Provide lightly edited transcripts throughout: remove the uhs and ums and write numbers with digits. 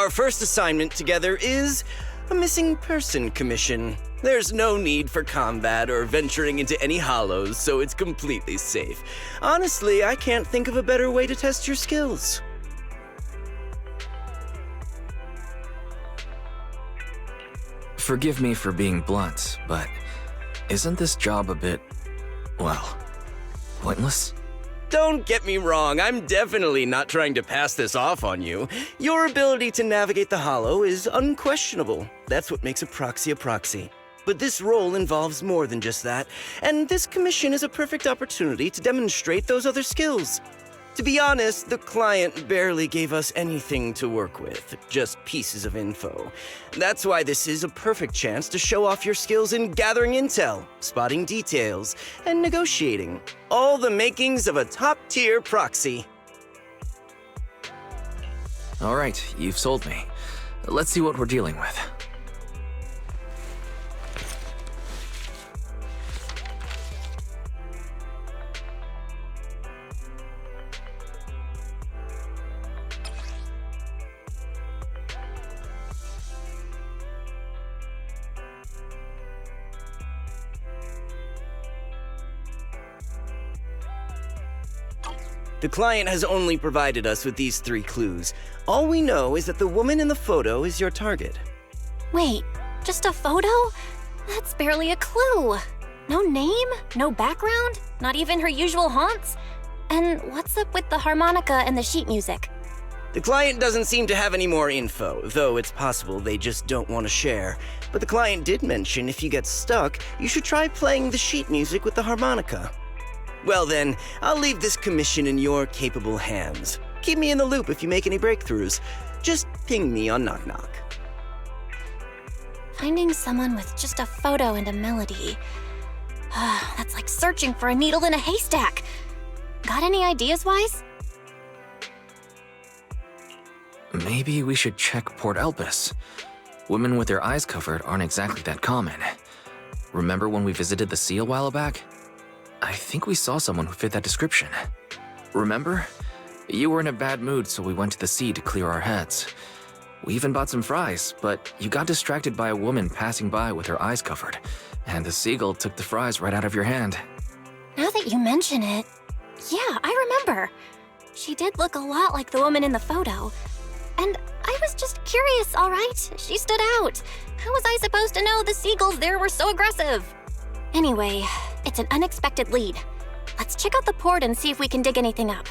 Our first assignment together is a missing person commission. There's no need for combat or venturing into any hollows, so it's completely safe. Honestly, I can't think of a better way to test your skills. Forgive me for being blunt, but isn't this job a bit, well, pointless? Don't get me wrong, I'm definitely not trying to pass this off on you. Your ability to navigate the Hollow is unquestionable. That's what makes a proxy. But this role involves more than just that, and this commission is a perfect opportunity to demonstrate those other skills. To be honest, the client barely gave us anything to work with, just pieces of info. That's why this is a perfect chance to show off your skills in gathering intel, spotting details, and negotiating. All the makings of a top-tier proxy. All right, you've sold me. Let's see what we're dealing with. The client has only provided us with these 3 clues. All we know is that the woman in the photo is your target. Wait, just a photo? That's barely a clue. No name, no background, not even her usual haunts? And what's up with the harmonica and the sheet music? The client doesn't seem to have any more info, though it's possible they just don't want to share. But the client did mention if you get stuck, you should try playing the sheet music with the harmonica. Well then, I'll leave this commission in your capable hands. Keep me in the loop if you make any breakthroughs. Just ping me on Knock Knock. Finding someone with just a photo and a melody. That's like searching for a needle in a haystack. Got any ideas, Wise? Maybe we should check Port Elpis. Women with their eyes covered aren't exactly that common. Remember when we visited the sea a while back? I think we saw someone who fit that description. Remember? You were in a bad mood, so we went to the sea to clear our heads. We even bought some fries, but you got distracted by a woman passing by with her eyes covered, and the seagull took the fries right out of your hand. Now that you mention it, yeah, I remember. She did look a lot like the woman in the photo. And I was just curious, all right? She stood out. How was I supposed to know the seagulls there were so aggressive? Anyway, it's an unexpected lead. Let's check out the port and see if we can dig anything up.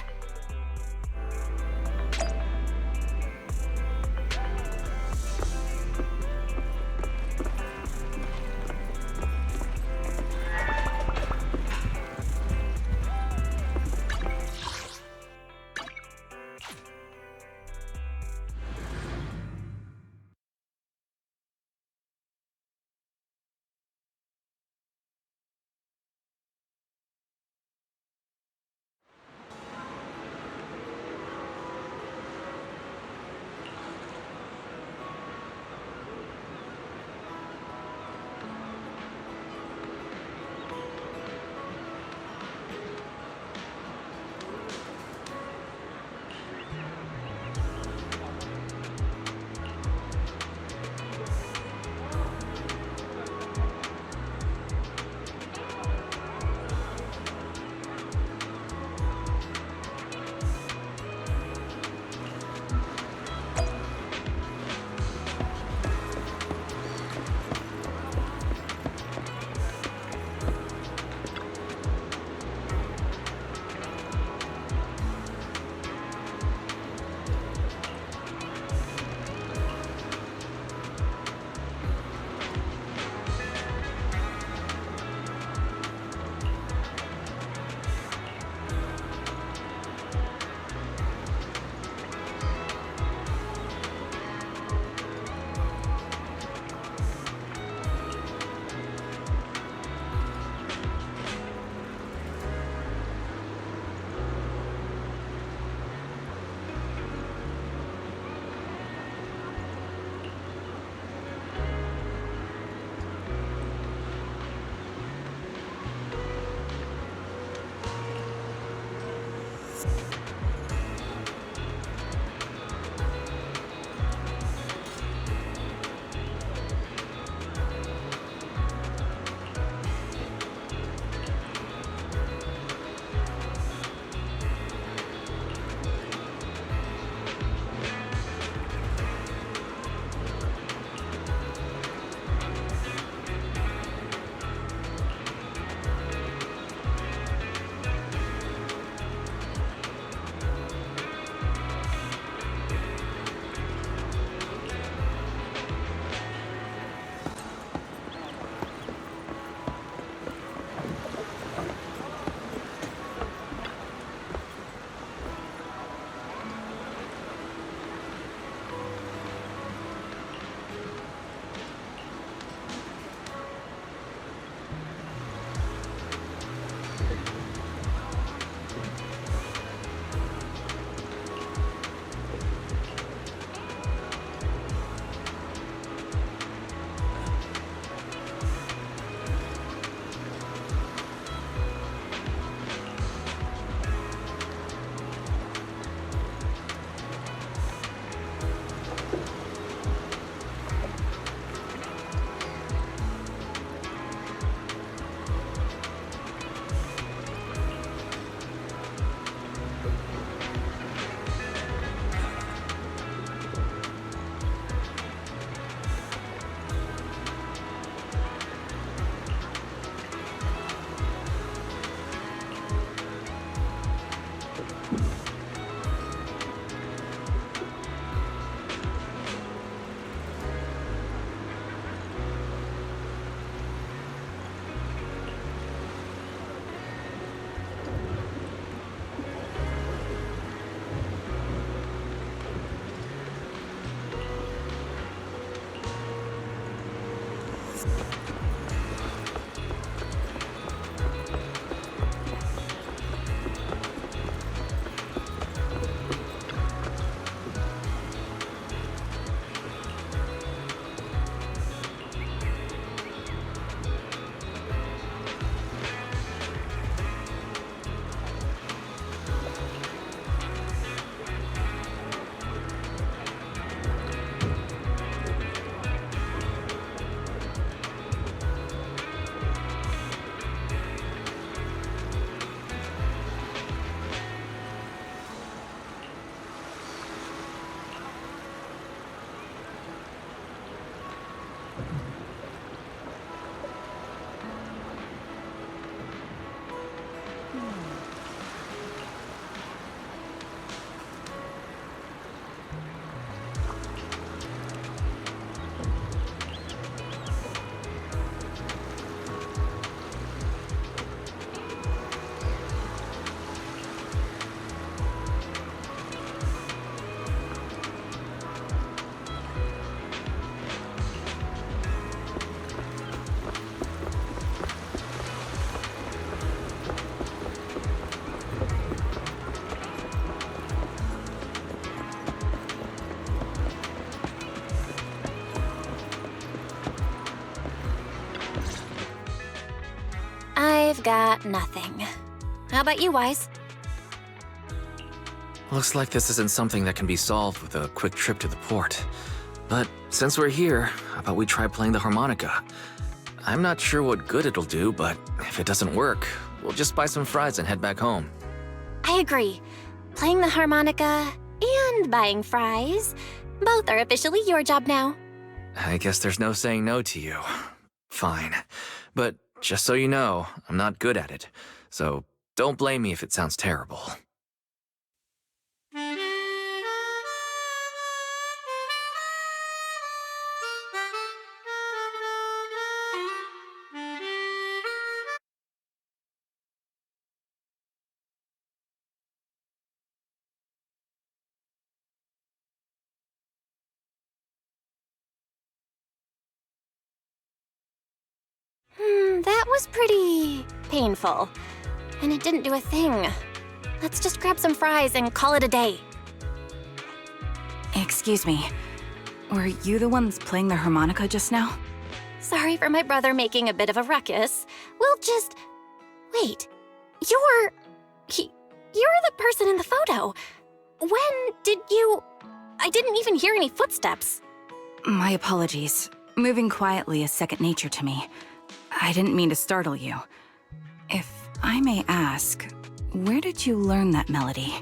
got nothing. How about you, Wise? Looks like this isn't something that can be solved with a quick trip to the port. But since we're here, how about we try playing the harmonica? I'm not sure what good it'll do, but if it doesn't work, we'll just buy some fries and head back home. I agree. Playing the harmonica and buying fries, both are officially your job now. I guess there's no saying no to you. Fine. But just so you know, I'm not good at it. So don't blame me if it sounds terrible. That was pretty painful. And it didn't do a thing. Let's just grab some fries and call it a day. Excuse me. Were you the ones playing the harmonica just now? Sorry for my brother making a bit of a ruckus. We'll just... Wait. You're the person in the photo. When did you... I didn't even hear any footsteps. My apologies. Moving quietly is second nature to me. I didn't mean to startle you. If I may ask, where did you learn that melody?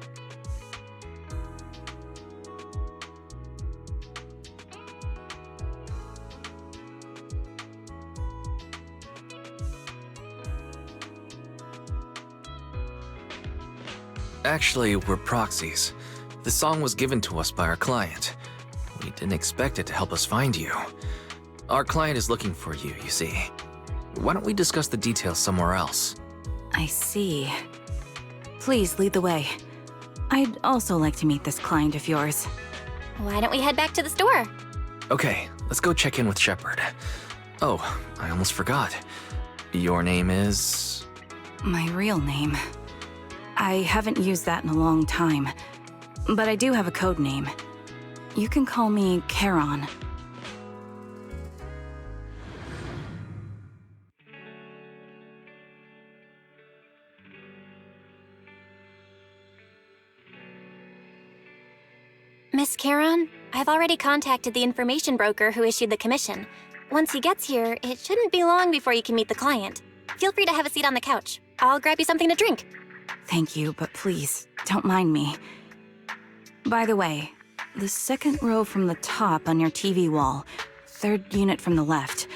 Actually, we're proxies. The song was given to us by our client. We didn't expect it to help us find you. Our client is looking for you, you see. Why don't we discuss the details somewhere else? I see. Please lead the way. I'd also like to meet this client of yours. Why don't we head back to the store? Okay, let's go check in with Shepard. Oh, I almost forgot. Your name is... My real name. I haven't used that in a long time, but I do have a code name. You can call me Charon. Miss Charon, I've already contacted the information broker who issued the commission. Once he gets here, it shouldn't be long before you can meet the client. Feel free to have a seat on the couch. I'll grab you something to drink. Thank you, but please, don't mind me. By the way, the second row from the top on your TV wall, third unit from the left,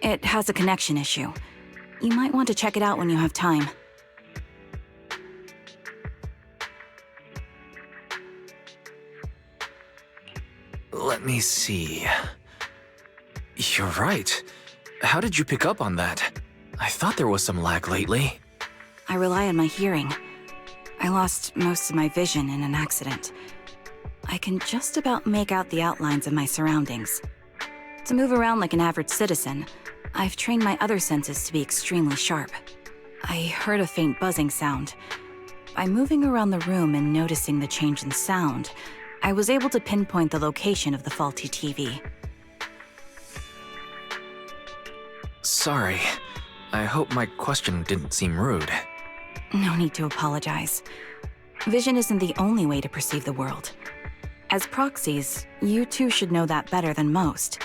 it has a connection issue. You might want to check it out when you have time. Let me see. You're right. How did you pick up on that? I thought there was some lag lately. I rely on my hearing. I lost most of my vision in an accident. I can just about make out the outlines of my surroundings. To move around like an average citizen, I've trained my other senses to be extremely sharp. I heard a faint buzzing sound. By moving around the room and noticing the change in sound, I was able to pinpoint the location of the faulty TV. Sorry. I hope my question didn't seem rude. No need to apologize. Vision isn't the only way to perceive the world. As proxies, you too should know that better than most.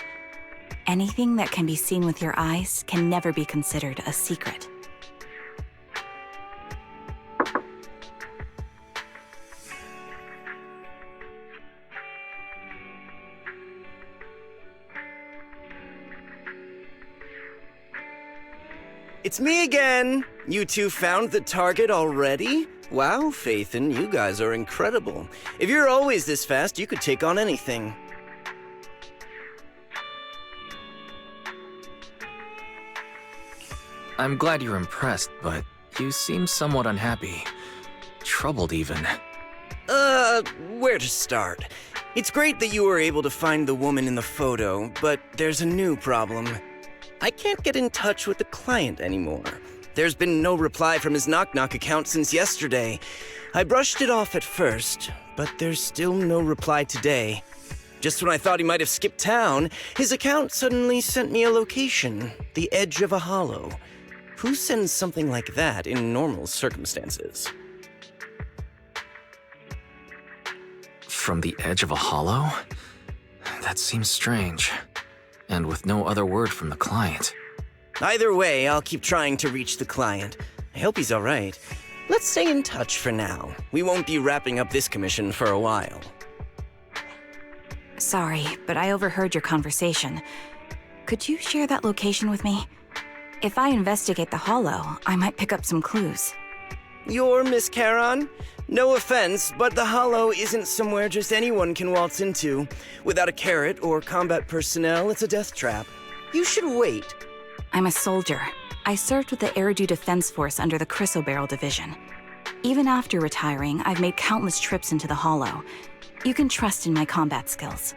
Anything that can be seen with your eyes can never be considered a secret. It's me again! You two found the target already? Wow, Faithin, you guys are incredible. If you're always this fast, you could take on anything. I'm glad you're impressed, but you seem somewhat unhappy. Troubled, even. Where to start? It's great that you were able to find the woman in the photo, but there's a new problem. I can't get in touch with the client anymore. There's been no reply from his knock-knock account since yesterday. I brushed it off at first, but there's still no reply today. Just when I thought he might have skipped town, his account suddenly sent me a location, the edge of a hollow. Who sends something like that in normal circumstances? From the edge of a hollow? That seems strange. And with no other word from the client. Either way, I'll keep trying to reach the client. I hope he's alright. Let's stay in touch for now. We won't be wrapping up this commission for a while. Sorry, but I overheard your conversation. Could you share that location with me? If I investigate the hollow, I might pick up some clues. You're Miss Charon? No offense, but the hollow isn't somewhere just anyone can waltz into. Without a carrot or combat personnel, it's a death trap. You should wait. I'm a soldier. I served with the Nью-Эриду Defense Force under the Chrysoberyl Division. Even after retiring, I've made countless trips into the hollow. You can trust in my combat skills.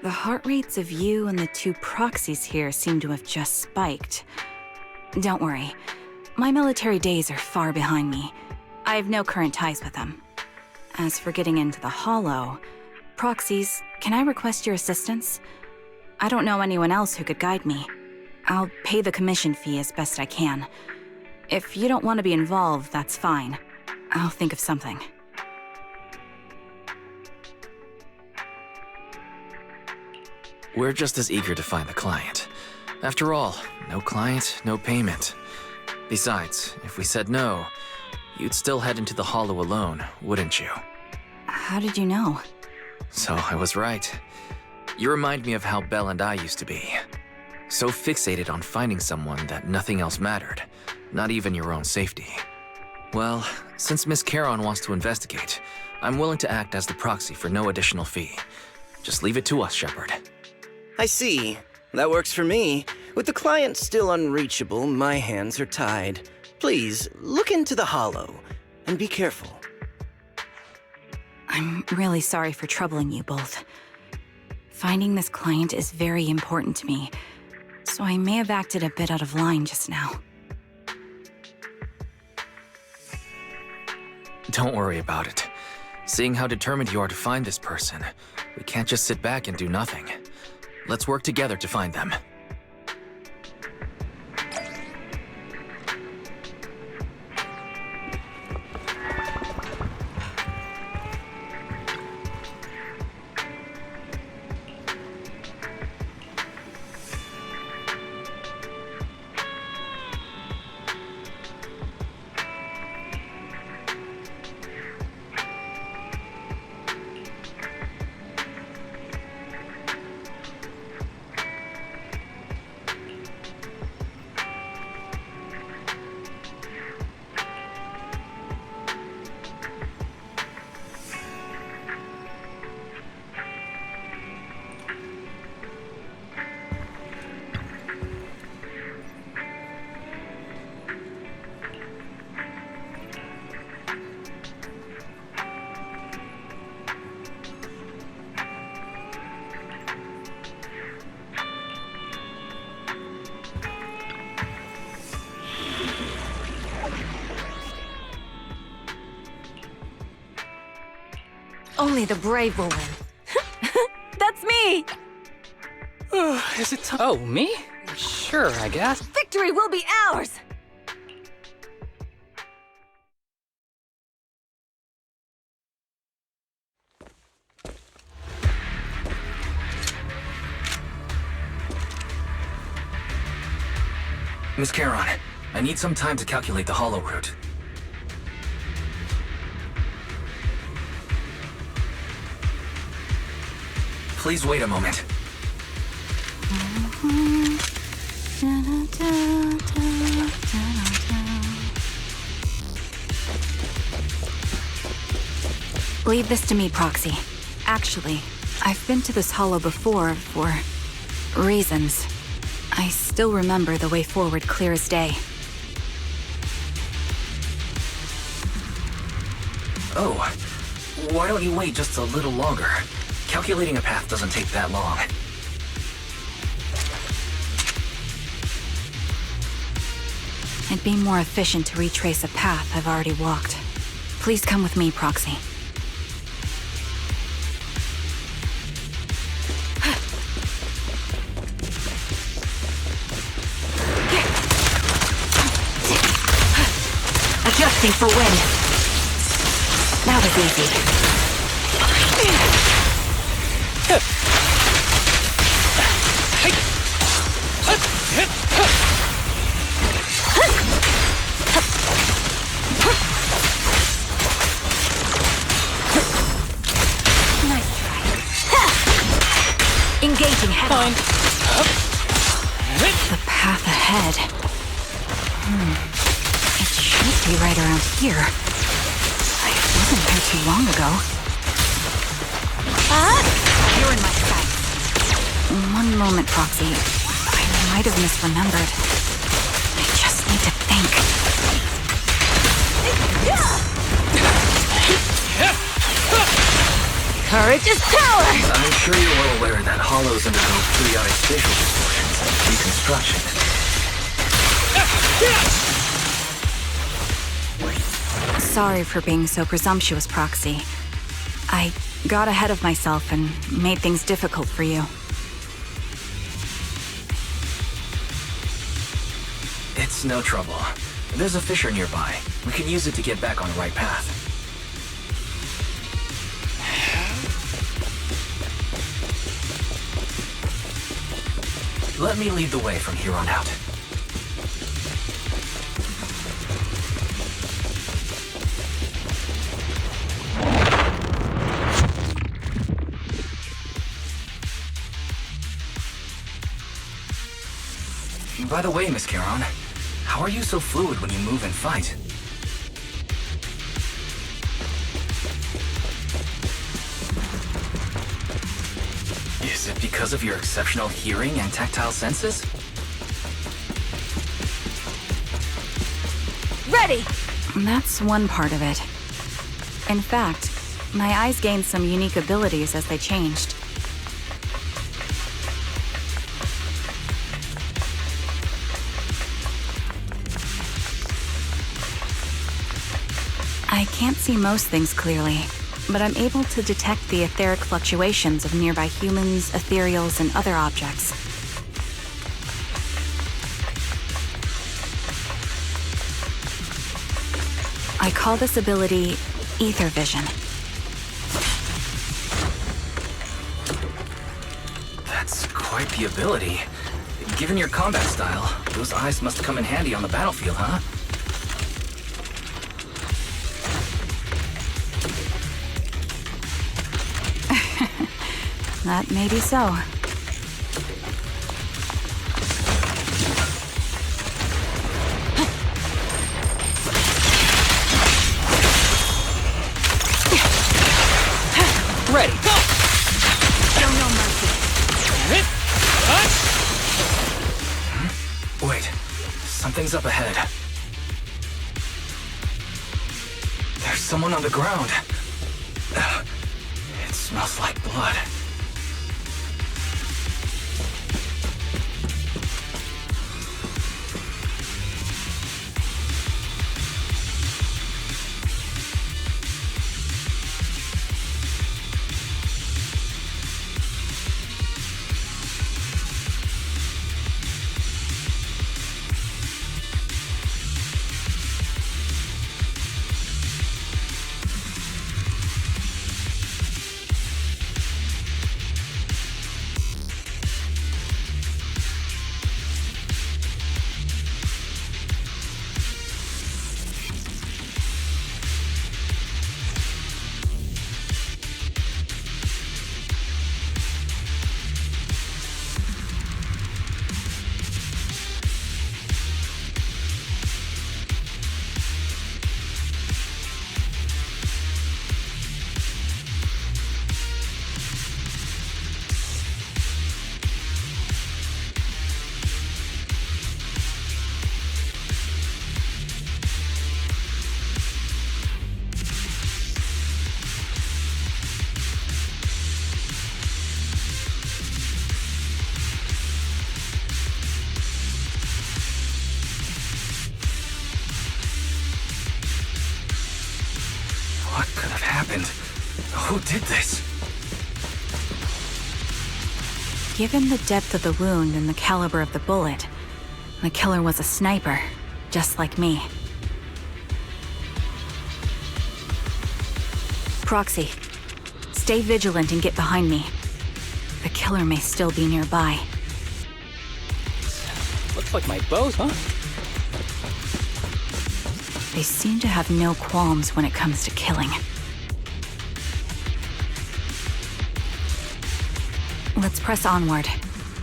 The heart rates of you and the two proxies here seem to have just spiked. Don't worry. My military days are far behind me. I have no current ties with them. As for getting into the hollow, proxies, can I request your assistance? I don't know anyone else who could guide me. I'll pay the commission fee as best I can. If you don't want to be involved, that's fine. I'll think of something. We're just as eager to find the client. After all, no client, no payment. Besides, if we said no, you'd still head into the hollow alone, wouldn't you? How did you know? So I was right. You remind me of how Belle and I used to be. So fixated on finding someone that nothing else mattered, not even your own safety. Well, since Miss Charon wants to investigate, I'm willing to act as the proxy for no additional fee. Just leave it to us, Shepard. I see. That works for me. With the client still unreachable, my hands are tied. Please, look into the hollow, and be careful. I'm really sorry for troubling you both. Finding this client is very important to me, so I may have acted a bit out of line just now. Don't worry about it. Seeing how determined you are to find this person, we can't just sit back and do nothing. Let's work together to find them. Only the brave will win. That's me! Is it time? Oh, me? Sure, I guess. Victory will be ours! Miss Charon, I need some time to calculate the hollow route. Please wait a moment. Leave this to me, Proxy. Actually, I've been to this hollow before for reasons. I still remember the way forward clear as day. Oh, why don't you wait just a little longer? Calculating a path doesn't take that long. It'd be more efficient to retrace a path I've already walked. Please come with me, Proxy. Think for wind. That was easy. Nice try. Engaging head on. The path ahead. It should be right around here. I wasn't here too long ago. You're in my sight. One moment, Proxy. I might have misremembered. I just need to think. Courage is power! I'm sure you're well aware that hollows undergo periodic spatial distortions and reconstruction. Sorry for being so presumptuous, Proxy. I got ahead of myself and made things difficult for you. It's no trouble. There's a fissure nearby. We can use it to get back on the right path. Let me lead the way from here on out. By the way, Miss Charon, how are you so fluid when you move and fight? Is it because of your exceptional hearing and tactile senses? Ready! That's one part of it. In fact, my eyes gained some unique abilities as they changed. I can't see most things clearly, but I'm able to detect the etheric fluctuations of nearby humans, ethereals, and other objects. I call this ability ether vision. That's quite the ability. Given your combat style, those eyes must come in handy on the battlefield, huh? That may be so. Ready. Show no mercy. Wait, something's up ahead. There's someone on the ground. It smells like blood. What could have happened? Who did this? Given the depth of the wound and the caliber of the bullet, the killer was a sniper, just like me. Proxy, stay vigilant and get behind me. The killer may still be nearby. Looks like my bows, huh? They seem to have no qualms when it comes to killing. Let's press onward.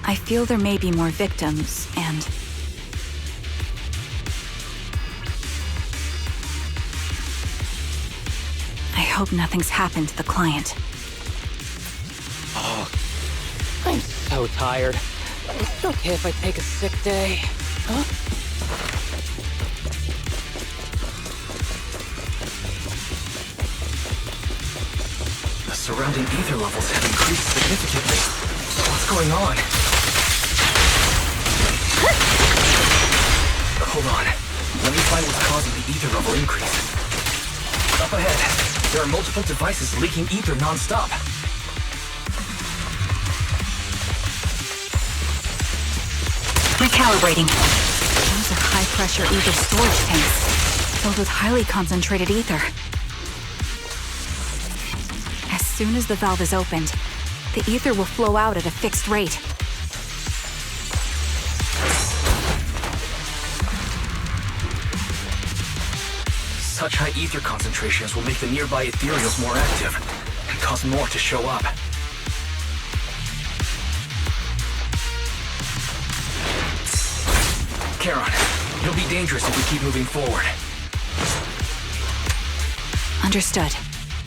I feel there may be more victims, and... I hope nothing's happened to the client. Oh, I'm so tired. Is it okay if I take a sick day? Huh? The surrounding ether levels have increased significantly. What's going on? Hold on. Let me find what's causing the ether level increase. Up ahead, there are multiple devices leaking ether non-stop. Recalibrating. Those are high-pressure ether storage tanks, filled with highly concentrated ether. As soon as the valve is opened, the ether will flow out at a fixed rate. Such high ether concentrations will make the nearby ethereals more active, and cause more to show up. Charon, it'll be dangerous if we keep moving forward. Understood.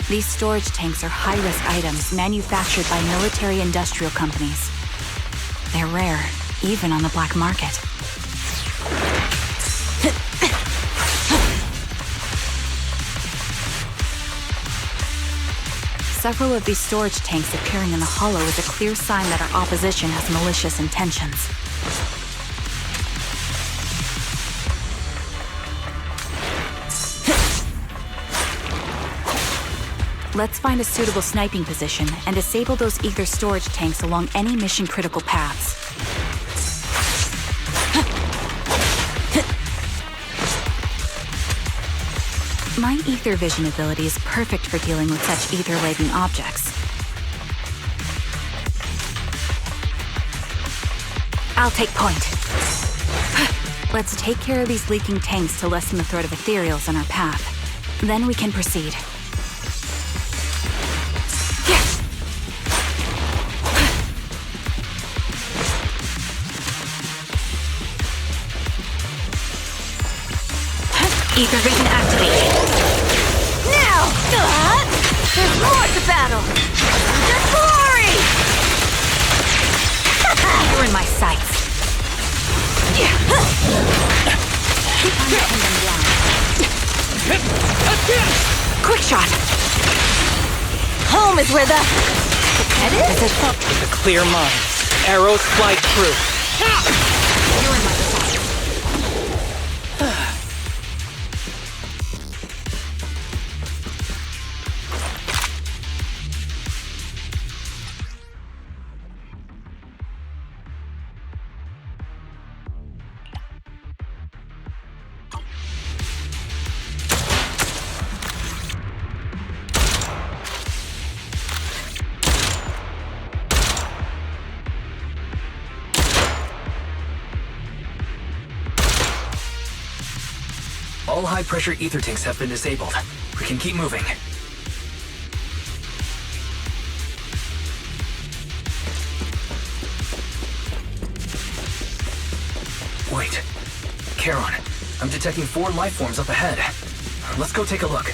These storage tanks are high-risk items manufactured by military-industrial companies. They're rare, even on the black market. Several of these storage tanks appearing in the hollow is a clear sign that our opposition has malicious intentions. Let's find a suitable sniping position and disable those ether storage tanks along any mission-critical paths. My ether vision ability is perfect for dealing with such ether-laden objects. I'll take point. Let's take care of these leaking tanks to lessen the threat of ethereals on our path. Then we can proceed. Ether vision activated. Now! There's more to battle! Just glory! You're in my sights. Quick shot! Home is where the... Head is? With a clear mind, arrows fly true. You're in my sights. All high-pressure ether tanks have been disabled. We can keep moving. Wait. Charon, I'm detecting 4 life forms up ahead. Let's go take a look.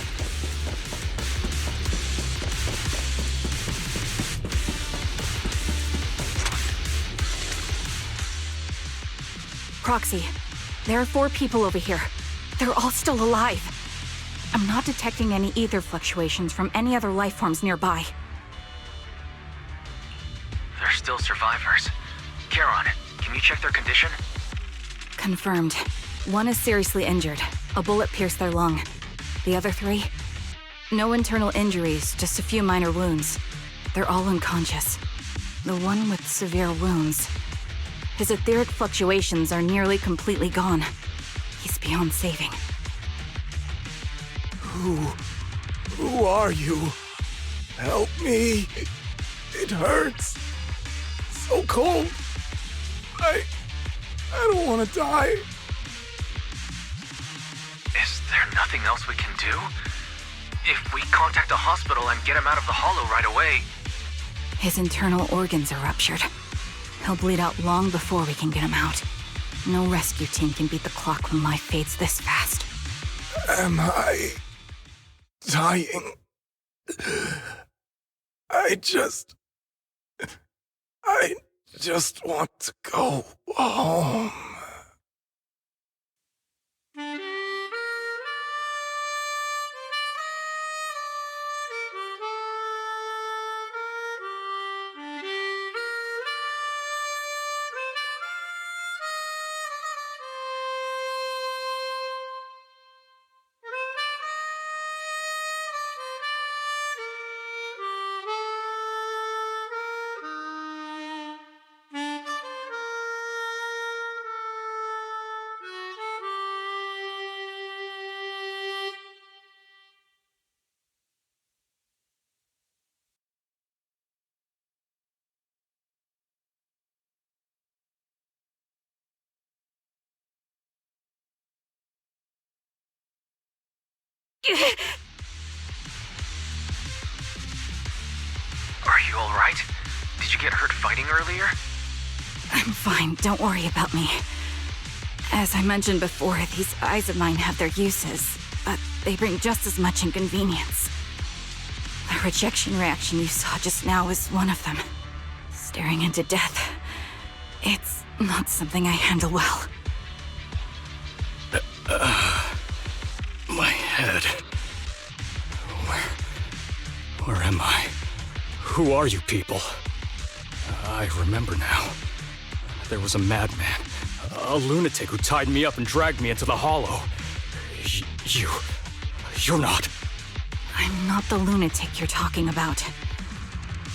Proxy, there are 4 people over here. They're all still alive. I'm not detecting any ether fluctuations from any other life forms nearby. They're still survivors. Charon, can you check their condition? Confirmed. 1 is seriously injured. A bullet pierced their lung. The other 3? No internal injuries, just a few minor wounds. They're all unconscious. The one with severe wounds. His etheric fluctuations are nearly completely gone. He's beyond saving. Who are you? Help me. It hurts. So cold. I don't want to die. Is there nothing else we can do? If we contact a hospital and get him out of the hollow right away... His internal organs are ruptured. He'll bleed out long before we can get him out. No rescue team can beat the clock when life fades this fast. Am I dying? I just want to go home. Are you alright? Did you get hurt fighting earlier? I'm fine, don't worry about me. As I mentioned before, these eyes of mine have their uses, but they bring just as much inconvenience. The rejection reaction you saw just now is one of them. Staring into death. It's not something I handle well. My head. Where am I? Who are you people? I remember now. There was a madman, a lunatic who tied me up and dragged me into the hollow. You're not. I'm not the lunatic you're talking about.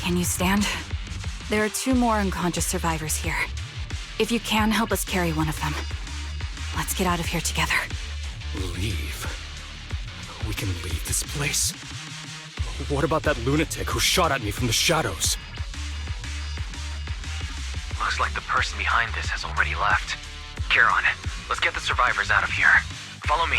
Can you stand? There are 2 more unconscious survivors here. If you can, help us carry one of them. Let's get out of here together. Leave? We can leave this place? What about that lunatic who shot at me from the shadows? Looks like the person behind this has already left. Charon, let's get the survivors out of here. Follow me.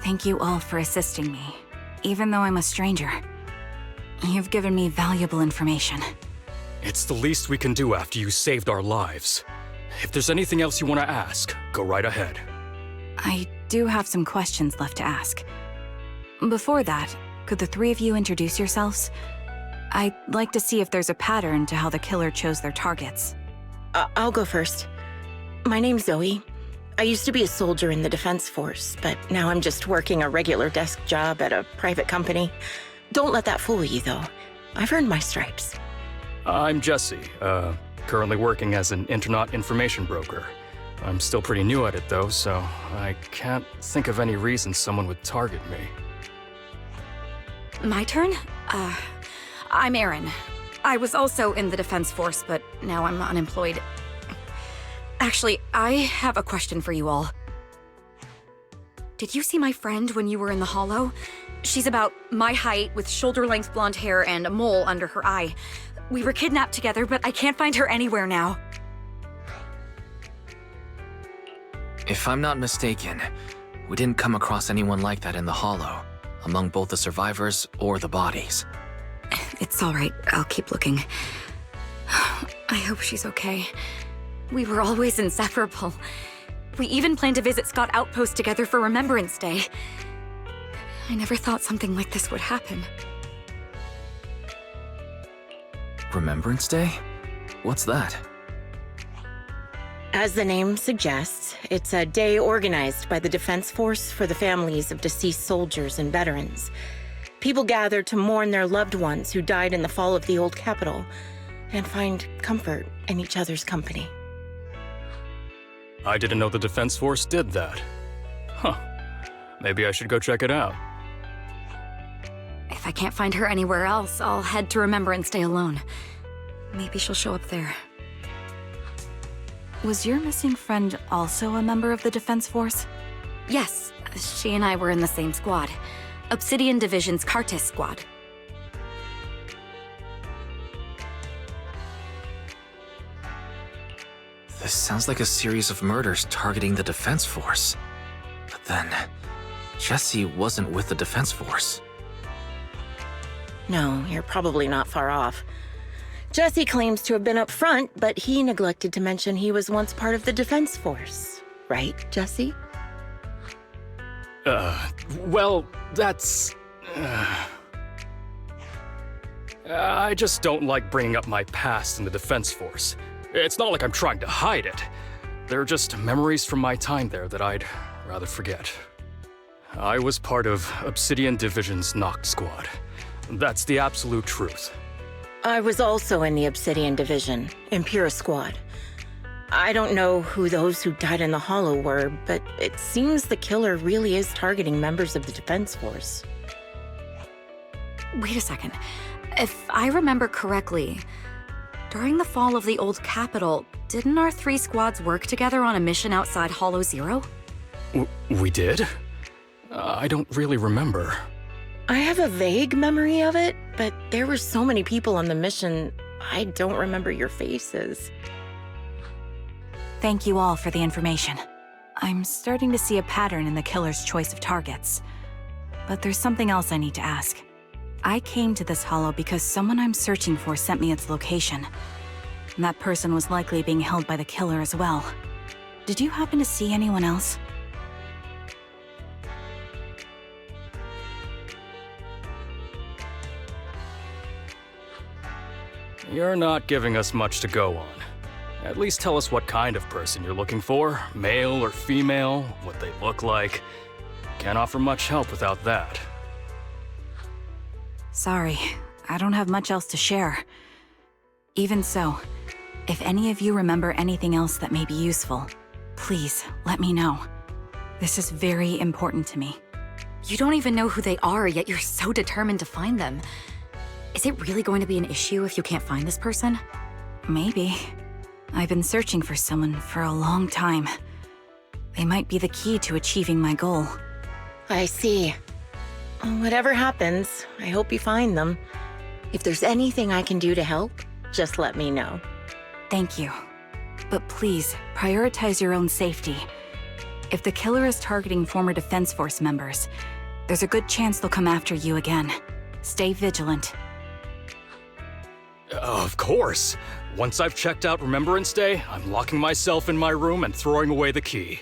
Thank you all for assisting me, even though I'm a stranger. You've given me valuable information. It's the least we can do after you saved our lives. If there's anything else you want to ask, go right ahead. I do have some questions left to ask. Before that, could the three of you introduce yourselves? I'd like to see if there's a pattern to how the killer chose their targets. I'll go first. My name's Zoe. I used to be a soldier in the Defense Force, but now I'm just working a regular desk job at a private company. Don't let that fool you, though. I've earned my stripes. I'm Jesse, currently working as an internet information broker. I'm still pretty new at it, though, so I can't think of any reason someone would target me. My turn? I'm Erin. I was also in the Defense Force, but now I'm unemployed. Actually, I have a question for you all. Did you see my friend when you were in the Hollow? She's about my height, with shoulder-length blonde hair and a mole under her eye. We were kidnapped together, but I can't find her anywhere now. If I'm not mistaken, we didn't come across anyone like that in the Hollow, among both the survivors or the bodies. It's all right. I'll keep looking. I hope she's okay. We were always inseparable. We even planned to visit Scott Outpost together for Remembrance Day. I never thought something like this would happen. Remembrance Day? What's that? As the name suggests, it's a day organized by the Defense Force for the families of deceased soldiers and veterans. People gather to mourn their loved ones who died in the fall of the old capital and find comfort in each other's company. I didn't know the Defense Force did that. Huh. Maybe I should go check it out. If I can't find her anywhere else, I'll head to Remembrance Day alone. Maybe she'll show up there. Was your missing friend also a member of the Defense Force? Yes, she and I were in the same squad. Obsidian Division's Kartis squad. This sounds like a series of murders targeting the Defense Force. But then, Jesse wasn't with the Defense Force. No, you're probably not far off. Jesse claims to have been up front, but he neglected to mention he was once part of the Defense Force. Right, Jesse? Well, that's... I just don't like bringing up my past in the Defense Force. It's not like I'm trying to hide it. They're just memories from my time there that I'd rather forget. I was part of Obsidian Division's Noct Squad. That's the absolute truth. I was also in the Obsidian Division, Impura Squad. I don't know who those who died in the Hollow were, but it seems the killer really is targeting members of the Defense Force. Wait a second. If I remember correctly, during the fall of the old capital, didn't our three squads work together on a mission outside Hollow Zero? We did? I don't really remember. I have a vague memory of it, but there were so many people on the mission, I don't remember your faces. Thank you all for the information. I'm starting to see a pattern in the killer's choice of targets. But there's something else I need to ask. I came to this hollow because someone I'm searching for sent me its location. And that person was likely being held by the killer as well. Did you happen to see anyone else? You're not giving us much to go on. At least tell us what kind of person you're looking for, male or female, what they look like. Can't offer much help without that. Sorry, I don't have much else to share. Even so, if any of you remember anything else that may be useful, please let me know. This is very important to me. You don't even know who they are, yet you're so determined to find them. Is it really going to be an issue if you can't find this person? Maybe. I've been searching for someone for a long time. They might be the key to achieving my goal. I see. Whatever happens, I hope you find them. If there's anything I can do to help, just let me know. Thank you. But please, prioritize your own safety. If the killer is targeting former Defense Force members, there's a good chance they'll come after you again. Stay vigilant. Of course. Once I've checked out Remembrance Day, I'm locking myself in my room and throwing away the key.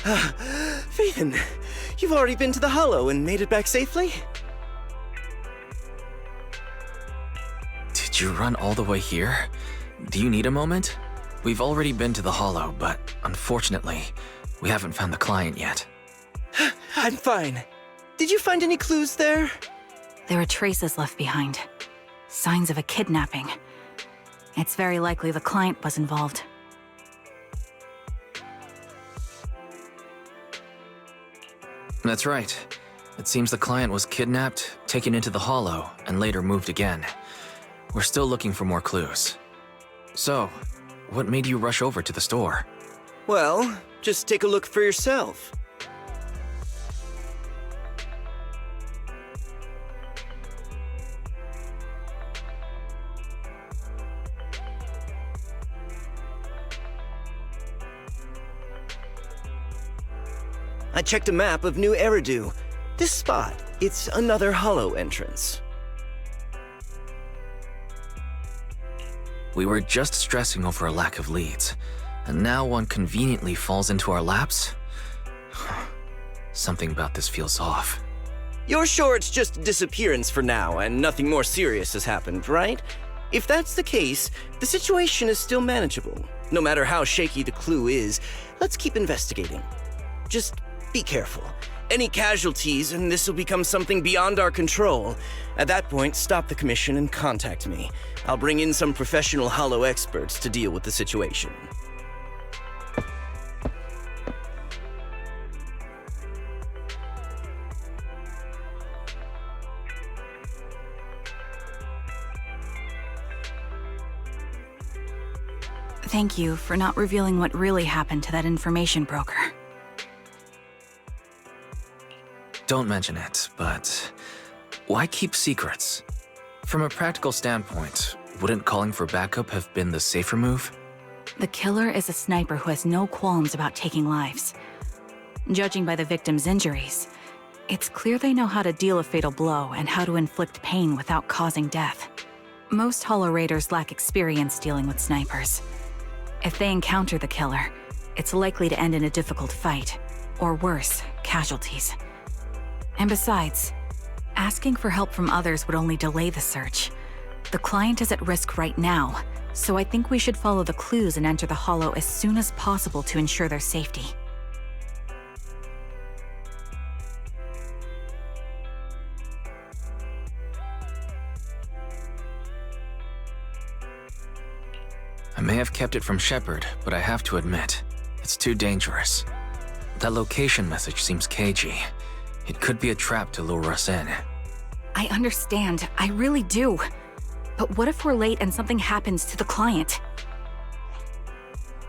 Phaethon, you've already been to the Hollow and made it back safely? Did you run all the way here? Do you need a moment? We've already been to the Hollow, but unfortunately, we haven't found the client yet. I'm fine. Did you find any clues there? There are traces left behind. Signs of a kidnapping. It's very likely the client was involved. That's right. It seems the client was kidnapped, taken into the Hollow, and later moved again. We're still looking for more clues. So, what made you rush over to the store? Well, just take a look for yourself. I checked a map of Nью-Эриду. This spot, it's another Hollow entrance. We were just stressing over a lack of leads, and now one conveniently falls into our laps? Something about this feels off. You're sure it's just a disappearance for now and nothing more serious has happened, right? If that's the case, the situation is still manageable. No matter how shaky the clue is, let's keep investigating. Just be careful. Any casualties and this will become something beyond our control. At that point, stop the commission and contact me. I'll bring in some professional Hollow experts to deal with the situation. Thank you for not revealing what really happened to that information broker. Don't mention it, but why keep secrets? From a practical standpoint, wouldn't calling for backup have been the safer move? The killer is a sniper who has no qualms about taking lives. Judging by the victim's injuries, it's clear they know how to deal a fatal blow and how to inflict pain without causing death. Most Hollow Raiders lack experience dealing with snipers. If they encounter the killer, it's likely to end in a difficult fight, or worse, casualties. And besides, asking for help from others would only delay the search. The client is at risk right now, so I think we should follow the clues and enter the Hollow as soon as possible to ensure their safety. I may have kept it from Shepard, but I have to admit, it's too dangerous. That location message seems cagey. It could be a trap to lure us in. I understand, I really do. But what if we're late and something happens to the client?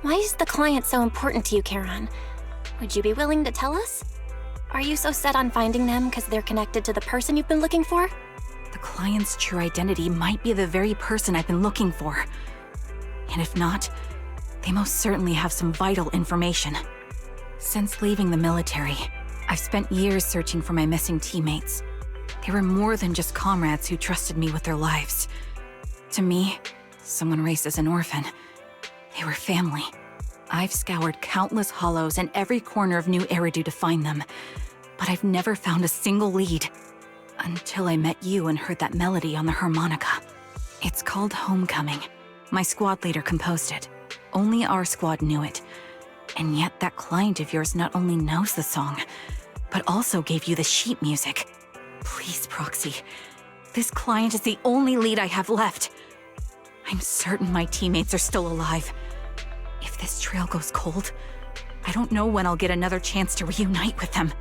Why is the client so important to you, Charon? Would you be willing to tell us? Are you so set on finding them because they're connected to the person you've been looking for? The client's true identity might be the very person I've been looking for. And if not, they most certainly have some vital information. Since leaving the military, I've spent years searching for my missing teammates. They were more than just comrades who trusted me with their lives. To me, someone raised as an orphan, they were family. I've scoured countless hollows and every corner of Nью-Эриду to find them, but I've never found a single lead. Until I met you and heard that melody on the harmonica. It's called Homecoming. My squad leader composed it. Only our squad knew it. And yet that client of yours not only knows the song, but also gave you the sheet music. Please, Proxy. This client is the only lead I have left. I'm certain my teammates are still alive. If this trail goes cold, I don't know when I'll get another chance to reunite with them.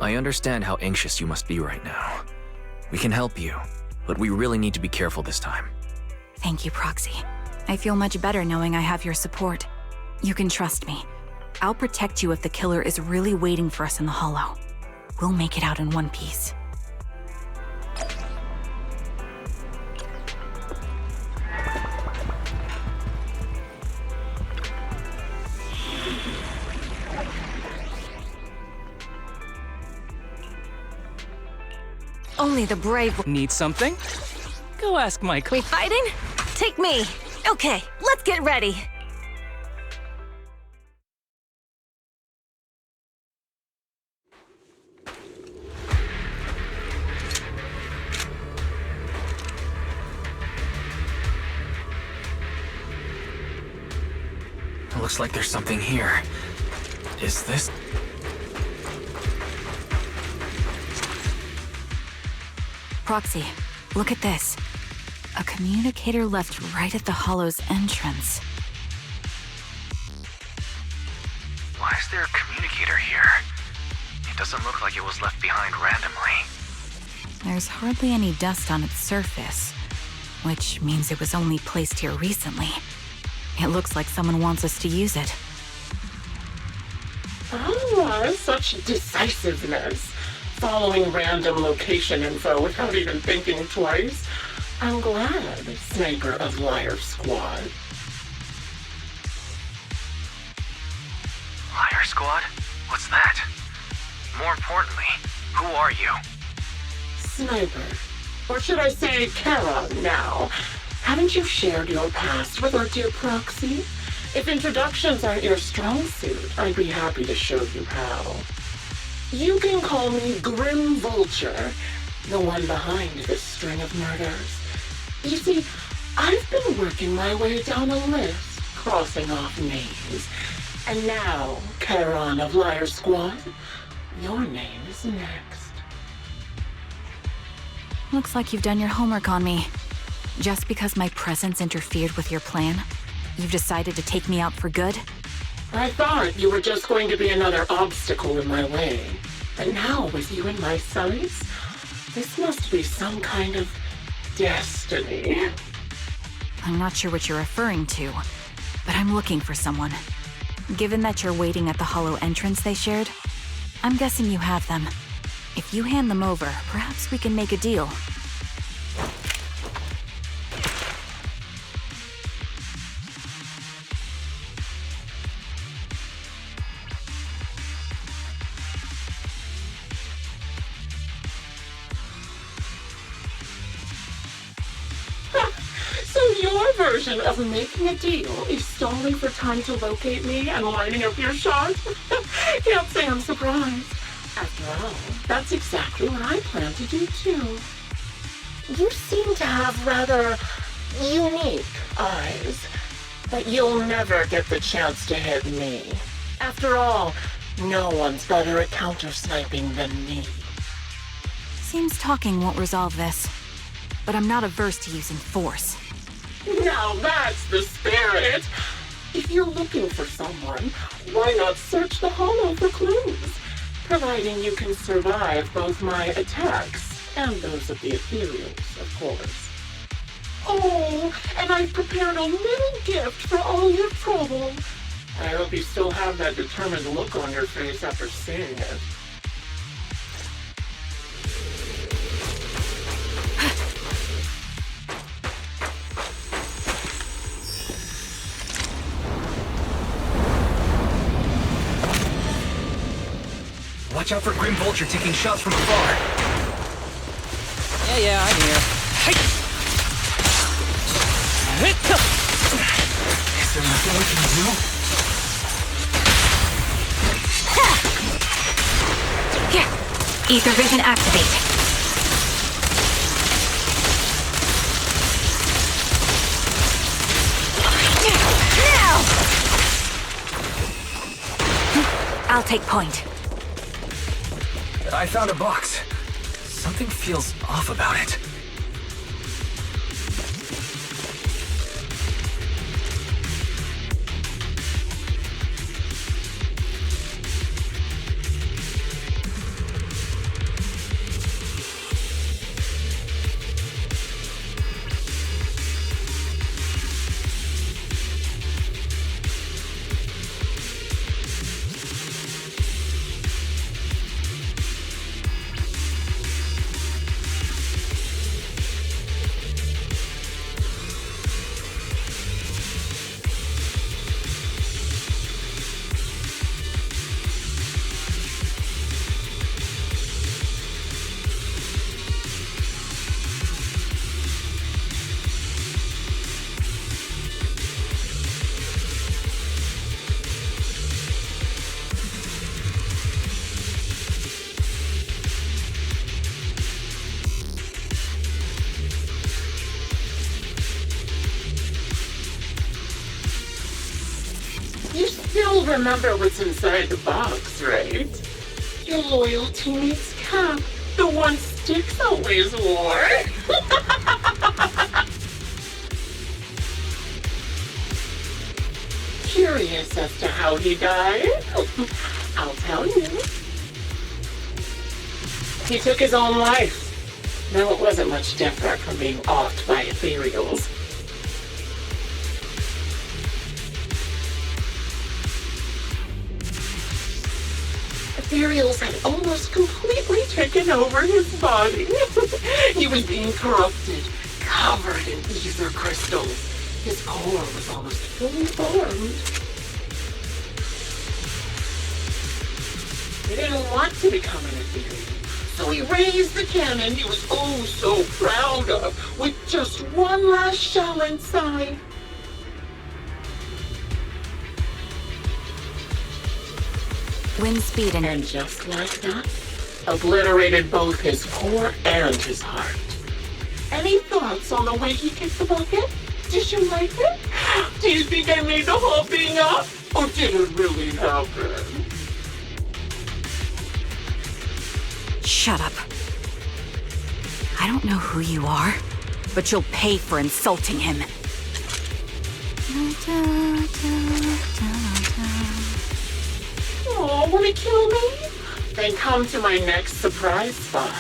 I understand how anxious you must be right now. We can help you, but we really need to be careful this time. Thank you, Proxy. I feel much better knowing I have your support. You can trust me. I'll protect you if the killer is really waiting for us in the hollow. We'll make it out in one piece. Only the brave. Need something? Go ask Mike. We fighting? Take me. Okay, let's get ready. Looks like there's something here. Is this? Proxy, look at this. A communicator left right at the hollow's entrance. Why is there a communicator here? It doesn't look like it was left behind randomly. There's hardly any dust on its surface, which means it was only placed here recently. It looks like someone wants us to use it. Ah, such decisiveness. Following random location info without even thinking twice. I'm glad, sniper of Liar Squad. Liar Squad? What's that? More importantly, who are you? Sniper. Or should I say Charon now? Haven't you shared your past with our dear Proxy? If introductions aren't your strong suit, I'd be happy to show you how. You can call me Grim Vulture, the one behind this string of murders. You see, I've been working my way down a list, crossing off names. And now, Charon of Liar Squad, your name is next. Looks like you've done your homework on me. Just because my presence interfered with your plan, you've decided to take me out for good? I thought you were just going to be another obstacle in my way. But now, with you in my sights, this must be some kind of destiny. I'm not sure what you're referring to, but I'm looking for someone. Given that you're waiting at the hollow entrance they shared, I'm guessing you have them. If you hand them over, perhaps we can make a deal. Your version of making a deal is stalling for time to locate me and lining up your shot? Can't say I'm surprised. After all, that's exactly what I plan to do too. You seem to have rather unique eyes, but you'll never get the chance to hit me. After all, No one's better at counter-sniping than me. Seems talking won't resolve this, but I'm not averse to using force. Now that's the spirit! If you're looking for someone, why not search the hollow for clues? Providing you can survive both my attacks and those of the ethereals, of course. Oh, and I've prepared a little gift for all your trouble. I hope you still have that determined look on your face after seeing it. Watch out for Grim Vulture taking shots from afar. Yeah, I'm here. Is there nothing we can do? Here! Ether vision activate. Now! I'll take point. I found a box. Something feels off about it. You'll remember what's inside the box, right? Your loyal teammate's cap, the one Styx always wore. Curious as to how he died? I'll tell you. He took his own life. Now, it wasn't much different from being offed by ethereals. Ethereals had almost completely taken over his body. He was being corrupted, covered in ether crystals. His core was almost fully formed. He didn't want to become an ethereal, so he raised the cannon he was oh so proud of, with just one last shell inside. Wind speed And just like that, obliterated both his core and his heart. Any thoughts on the way he kicked the bucket? Did you like it? Do you think I made the whole thing up? Or did it really happen? Shut up. I don't know who you are, but you'll pay for insulting him. Oh, wanna kill me? Then come to my next surprise spot.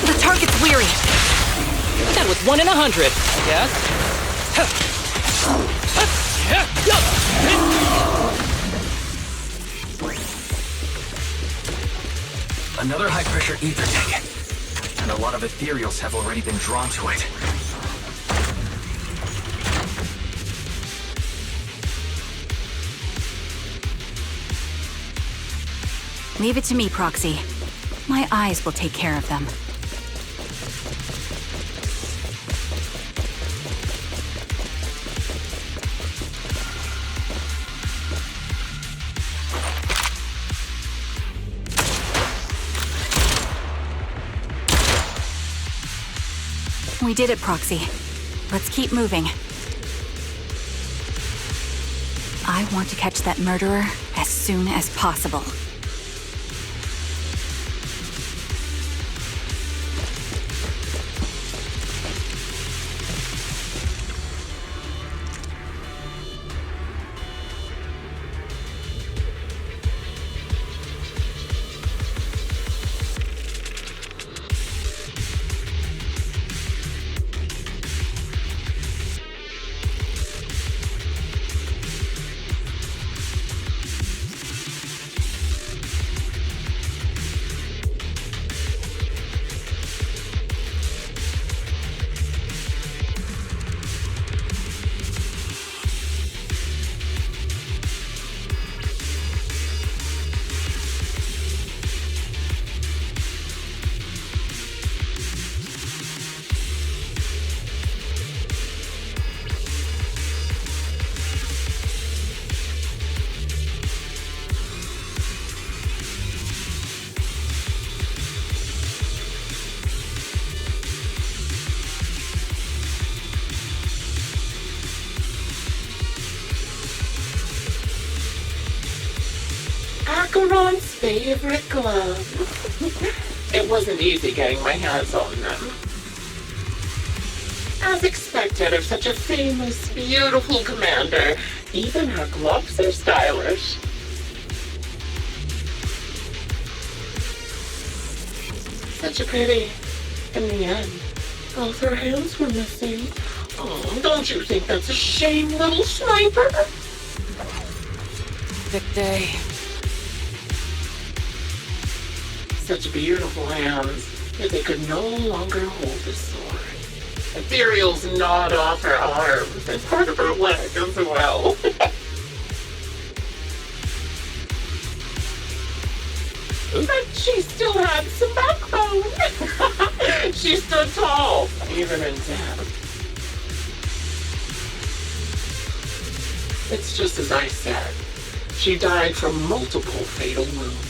The target's weary. That was 1 in 100, I guess. Another high-pressure ether tank. And a lot of ethereals have already been drawn to it. Leave it to me, Proxy. My eyes will take care of them. We did it, Proxy. Let's keep moving. I want to catch that murderer as soon as possible. Acheron's favorite glove. It wasn't easy getting my hands on them. As expected of such a famous, beautiful commander, even her gloves are stylish. Such a pity. In the end, both her hands were missing. Oh, don't you think that's a shame, little sniper? Sick day. Such beautiful hands that they could no longer hold the sword. Ethereal's gnawed off her arms and part of her leg as well. But she still had some backbone. She stood tall, even in death. It's just as I said. She died from multiple fatal wounds.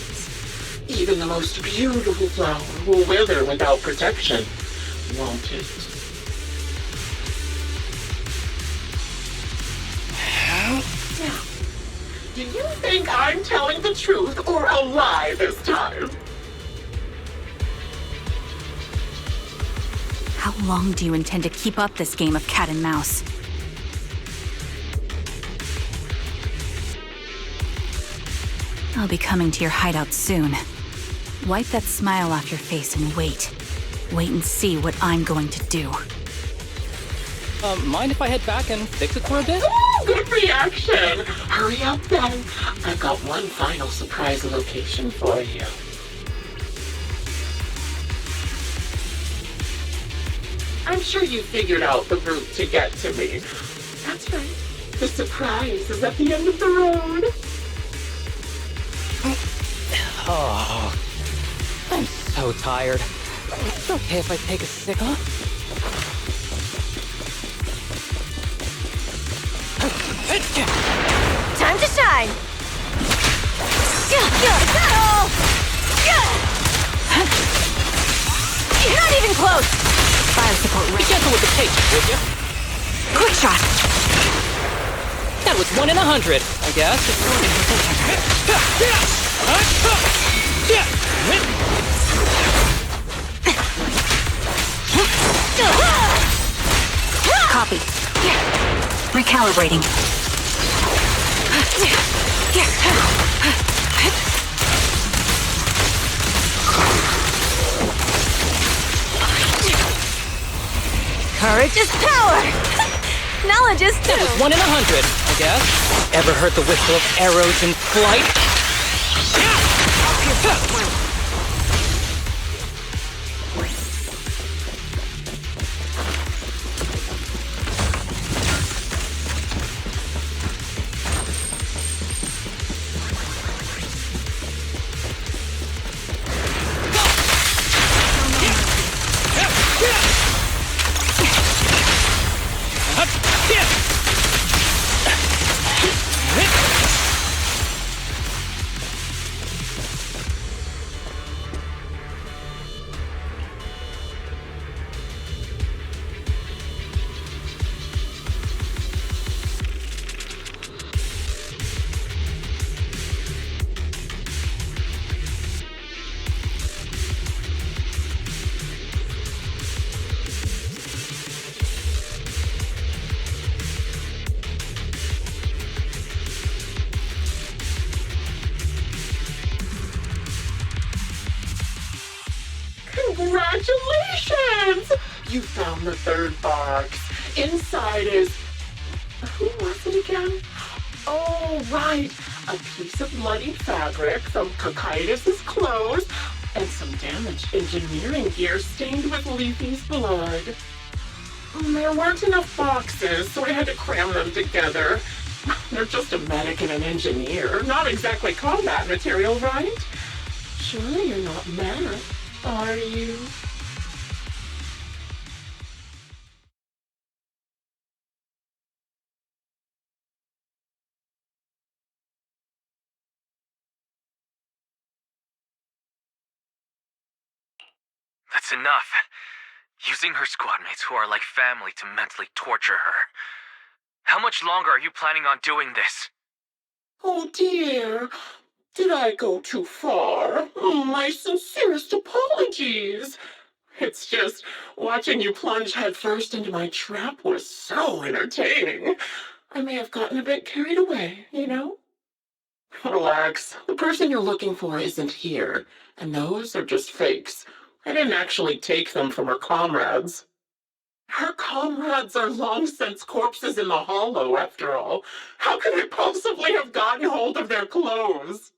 Even the most beautiful flower will wither without protection, won't it? Now, do you think I'm telling the truth or a lie this time? How long do you intend to keep up this game of cat and mouse? I'll be coming to your hideout soon. Wipe that smile off your face and wait. Wait and see what I'm going to do. Mind if I head back and fix it for a bit? Oh, good reaction! Hurry up then. I've got one final surprise location for you. I'm sure you figured out the route to get to me. That's right. The surprise is at the end of the road. Oh, I'm so tired. It's okay if I take a sick, huh? Time to shine! Is that all? Not even close! Fire support Be ready. gentle with the pace, would you? Quick shot! That was 1 in 100, I guess. Copy. Recalibrating. Courage is power! Knowledge is too! That was 1 in 100, I guess. Ever heard the whistle of arrows in flight? You found the third box. Inside is... Who was it again? Oh, right. A piece of bloodied fabric from Cocytus's clothes and some damaged engineering gear stained with Leafy's blood. There weren't enough boxes, so I had to cram them together. They're just a medic and an engineer, not exactly combat material, right? Surely you're not mad, are you? That's enough. Using her squadmates who are like family to mentally torture her. How much longer are you planning on doing this? Oh dear, did I go too far? My sincerest apologies. It's just, watching you plunge headfirst into my trap was so entertaining. I may have gotten a bit carried away, you know? Relax, the person you're looking for isn't here, and those are just fakes. I didn't actually take them from her comrades. Her comrades are long since corpses in the hollow, after all. How could I possibly have gotten hold of their clothes?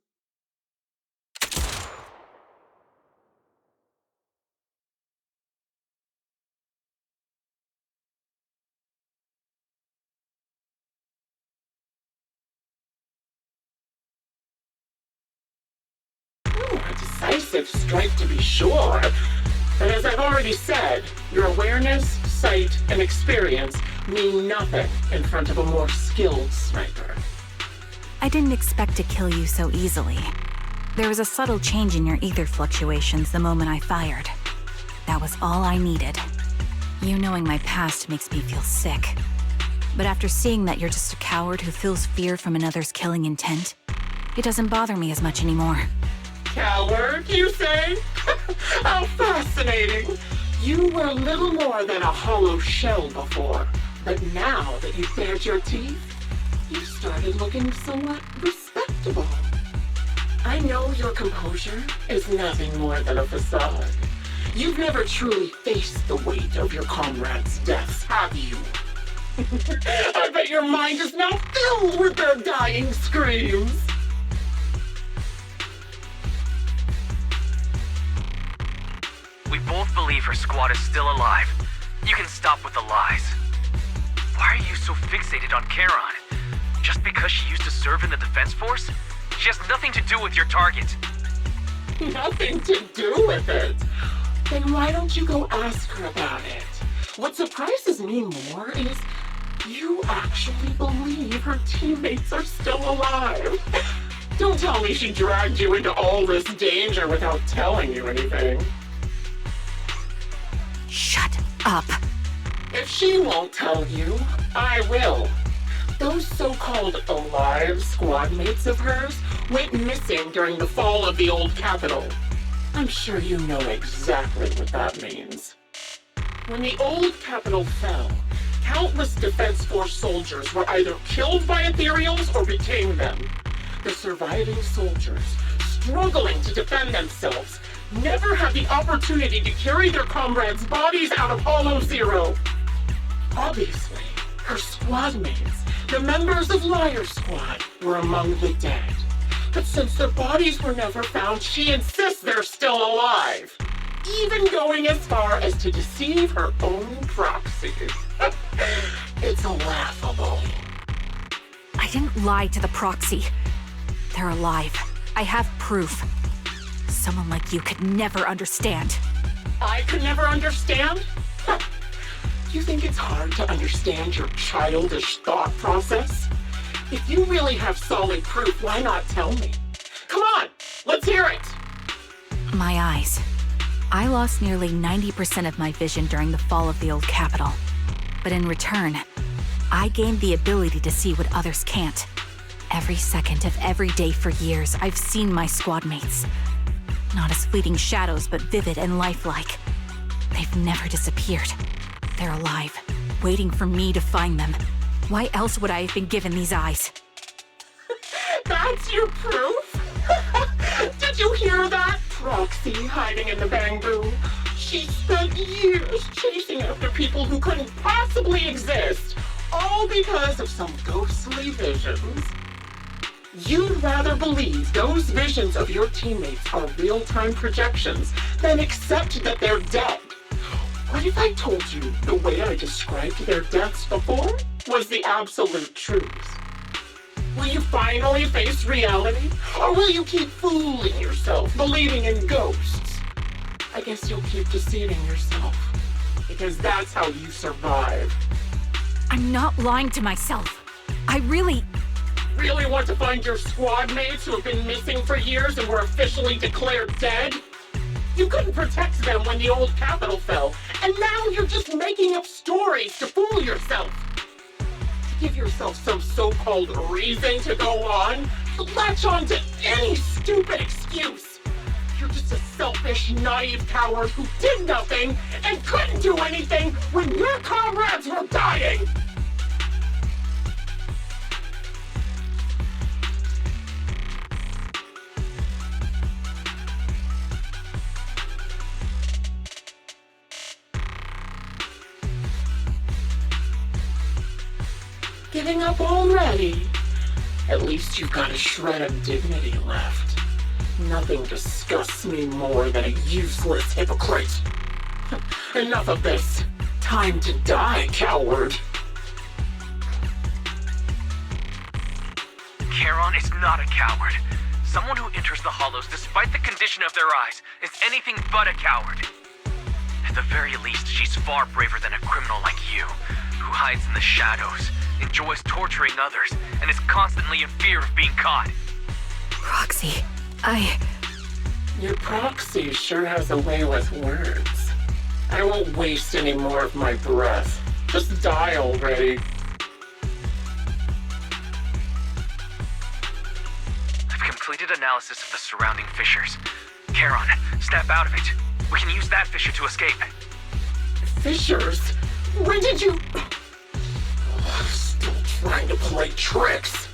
A decisive strike to be sure. But as I've already said, your awareness, sight, and experience mean nothing in front of a more skilled sniper. I didn't expect to kill you so easily. There was a subtle change in your ether fluctuations the moment I fired. That was all I needed. You knowing my past makes me feel sick. But after seeing that you're just a coward who feels fear from another's killing intent, it doesn't bother me as much anymore. Coward, you say? How fascinating! You were little more than a hollow shell before, but now that you've bared your teeth, you've started looking somewhat respectable. I know your composure is nothing more than a facade. You've never truly faced the weight of your comrades' deaths, have you? I bet your mind is now filled with their dying screams. We both believe her squad is still alive. You can stop with the lies. Why are you so fixated on Charon? Just because she used to serve in the defense force? She has nothing to do with your target. Nothing to do with it? Then why don't you go ask her about it? What surprises me more is you actually believe her teammates are still alive. Don't tell me she dragged you into all this danger without telling you anything. Shut up. If she won't tell you, I will. Those so-called alive squad mates of hers went missing during the fall of the old capital. I'm sure you know exactly what that means. When the old capital fell, countless Defense Force soldiers were either killed by ethereals or became them. The surviving soldiers, struggling to defend themselves, never had the opportunity to carry their comrades' bodies out of Hollow Zero. Obviously, her squad mates, the members of Liar Squad, were among the dead. But since their bodies were never found, she insists they're still alive, even going as far as to deceive her own proxy. It's laughable. I didn't lie to the proxy. They're alive. I have proof. Someone like you could never understand. I could never understand? You think it's hard to understand your childish thought process? If you really have solid proof, why not tell me? Come on, let's hear it! My eyes. I lost nearly 90% of my vision during the fall of the old capital. But in return, I gained the ability to see what others can't. Every second of every day for years, I've seen my squad mates. Not as fleeting shadows, but vivid and lifelike. They've never disappeared. They're alive, waiting for me to find them. Why else would I have been given these eyes? That's your proof? Did you hear that? Proxy hiding in the bamboo. She spent years chasing after people who couldn't possibly exist, all because of some ghostly visions. You'd rather believe those visions of your teammates are real-time projections than accept that they're dead. What if I told you the way I described their deaths before was the absolute truth? Will you finally face reality? Or will you keep fooling yourself, believing in ghosts? I guess you'll keep deceiving yourself, because that's how you survive. I'm not lying to myself. I really want to find your squad mates who have been missing for years and were officially declared dead? You couldn't protect them when the old capital fell, and now you're just making up stories to fool yourself. To give yourself some so-called reason to go on, to latch on to any stupid excuse. You're just a selfish, naive coward who did nothing and couldn't do anything when your comrades were dying. Giving up already? At least you've got a shred of dignity left. Nothing disgusts me more than a useless hypocrite. Enough of this. Time to die, coward. Charon is not a coward. Someone who enters the hollows despite the condition of their eyes is anything but a coward. At the very least, she's far braver than a criminal like you, who hides in the shadows, enjoys torturing others, and is constantly in fear of being caught. Proxy, Your proxy sure has a way with words. I won't waste any more of my breath. Just die already. I've completed analysis of the surrounding fissures. Charon, snap out of it. We can use that fissure to escape. Fissures? When did you... Still trying to play tricks.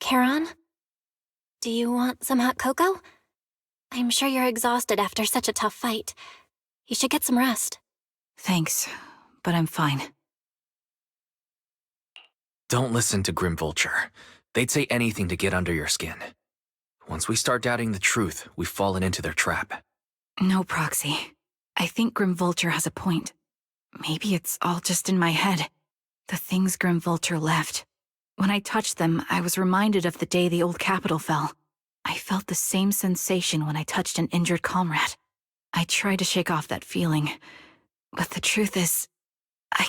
Charon? Do you want some hot cocoa? I'm sure you're exhausted after such a tough fight. You should get some rest. thanks, but I'm fine. Don't listen to Grim Vulture. They'd say anything to get under your skin. Once we start doubting the truth, we've fallen into their trap. No, Proxy. I think Grim Vulture has a point. Maybe it's all just in my head. The things Grim Vulture left. When I touched them, I was reminded of the day the old capital fell. I felt the same sensation when I touched an injured comrade. I tried to shake off that feeling, but the truth is, I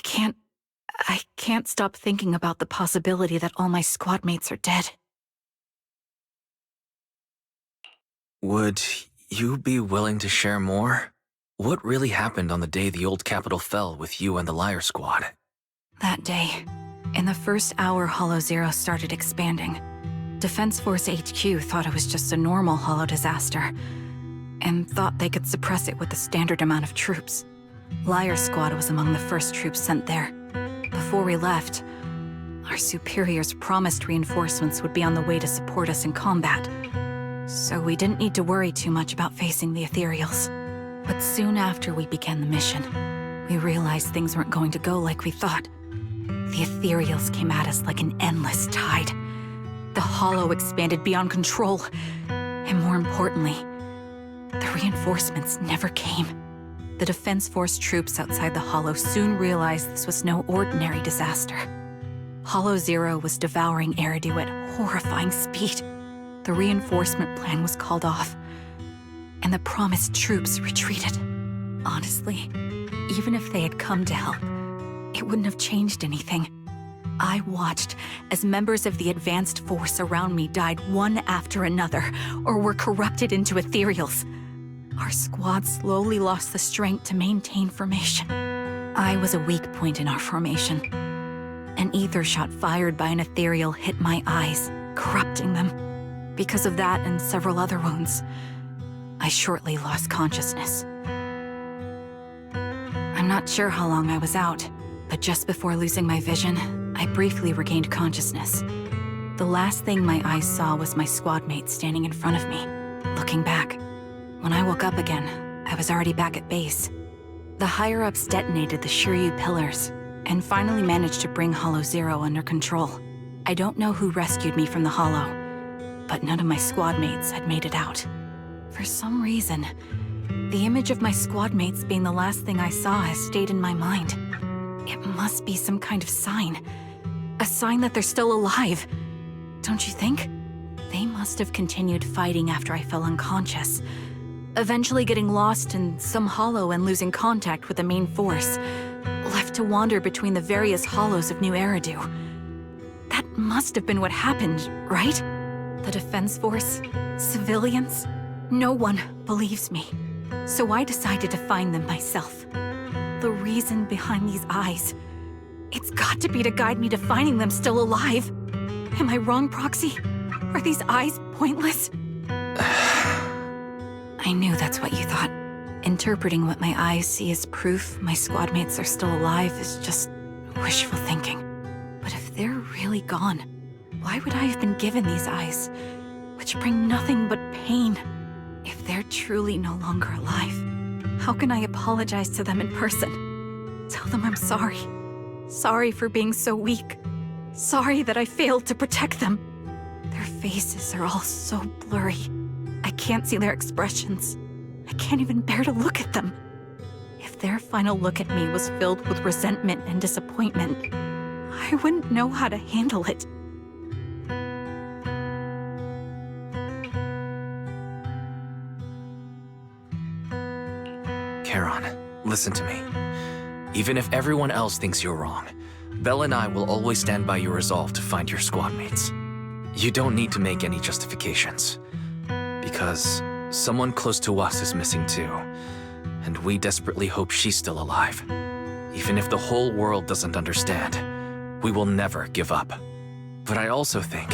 can't stop thinking about the possibility that all my squad mates are dead. Would you be willing to share more? What really happened on the day the old capital fell with you and the Liar Squad? That day, in the first hour Hollow Zero started expanding, Defense Force HQ thought it was just a normal Hollow disaster, and thought they could suppress it with the standard amount of troops. Liar Squad was among the first troops sent there. Before we left, our superiors promised reinforcements would be on the way to support us in combat, so we didn't need to worry too much about facing the Ethereals. But soon after we began the mission, we realized things weren't going to go like we thought. The Ethereals came at us like an endless tide. The Hollow expanded beyond control, and more importantly, the reinforcements never came. The Defense Force troops outside the Hollow soon realized this was no ordinary disaster. Hollow Zero was devouring Nyu-Éridu at horrifying speed. The reinforcement plan was called off, and the promised troops retreated. Honestly, even if they had come to help, it wouldn't have changed anything. I watched as members of the advanced force around me died one after another, or were corrupted into ethereals. Our squad slowly lost the strength to maintain formation. I was a weak point in our formation. An ether shot fired by an ethereal hit my eyes, corrupting them. Because of that and several other wounds, I shortly lost consciousness. I'm not sure how long I was out, but just before losing my vision, I briefly regained consciousness. The last thing my eyes saw was my squad mate standing in front of me, looking back. When I woke up again, I was already back at base. The higher-ups detonated the Shiryu pillars, and finally managed to bring Hollow Zero under control. I don't know who rescued me from the Hollow, but none of my squad mates had made it out. For some reason, the image of my squad mates being the last thing I saw has stayed in my mind. It must be some kind of sign. A sign that they're still alive. Don't you think? They must have continued fighting after I fell unconscious, eventually getting lost in some hollow and losing contact with the main force, left to wander between the various hollows of Nью-Эриду. That must have been what happened, right? The defense force? Civilians? No one believes me. So I decided to find them myself. The reason behind these eyes. It's got to be to guide me to finding them still alive. Am I wrong, Proxy? Are these eyes pointless? I knew that's what you thought. Interpreting what my eyes see as proof my squad mates are still alive is just wishful thinking. But if they're really gone, why would I have been given these eyes, which bring nothing but pain? If they're truly no longer alive, how can I apologize to them in person? Tell them I'm sorry. Sorry for being so weak. Sorry that I failed to protect them. Their faces are all so blurry. I can't see their expressions. I can't even bear to look at them. If their final look at me was filled with resentment and disappointment, I wouldn't know how to handle it. Charon, listen to me. Even if everyone else thinks you're wrong, Belle and I will always stand by your resolve to find your squad mates. You don't need to make any justifications. Because someone close to us is missing too, and we desperately hope she's still alive. Even if the whole world doesn't understand, we will never give up. But I also think,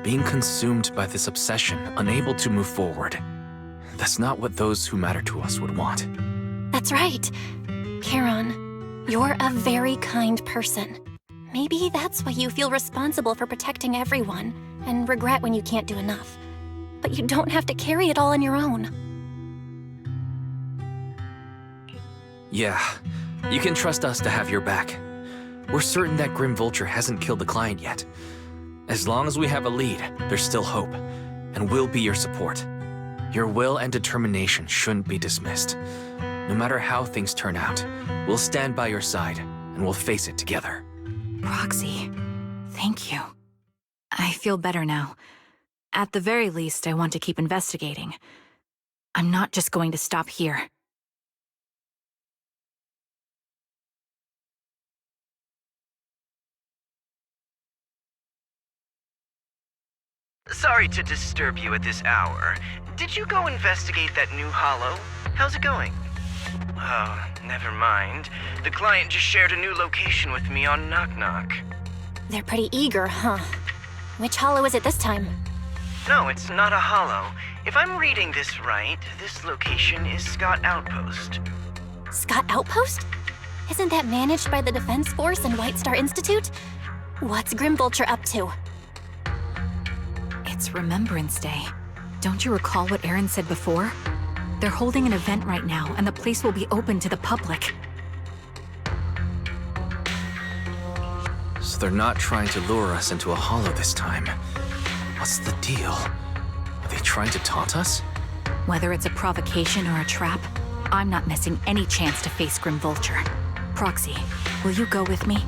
being consumed by this obsession, unable to move forward, that's not what those who matter to us would want. That's right. Charon, you're a very kind person. Maybe that's why you feel responsible for protecting everyone, and regret when you can't do enough. But you don't have to carry it all on your own. Yeah, you can trust us to have your back. We're certain that Grim Vulture hasn't killed the client yet. As long as we have a lead, there's still hope, and we'll be your support. Your will and determination shouldn't be dismissed. No matter how things turn out, we'll stand by your side, and we'll face it together. Proxy, thank you. I feel better now. At the very least, I want to keep investigating. I'm not just going to stop here. Sorry to disturb you at this hour. Did you go investigate that new hollow? How's it going? Oh, never mind. The client just shared a new location with me on Knock Knock. They're pretty eager, huh? Which hollow is it this time? No, it's not a hollow. If I'm reading this right, this location is Scott Outpost. Scott Outpost? Isn't that managed by the Defense Force and White Star Institute? What's Grim Vulture up to? It's Remembrance Day. Don't you recall what Aaron said before? They're holding an event right now, and the place will be open to the public. So they're not trying to lure us into a hollow this time. What's the deal? Are they trying to taunt us? Whether it's a provocation or a trap, I'm not missing any chance to face Grim Vulture. Proxy, will you go with me?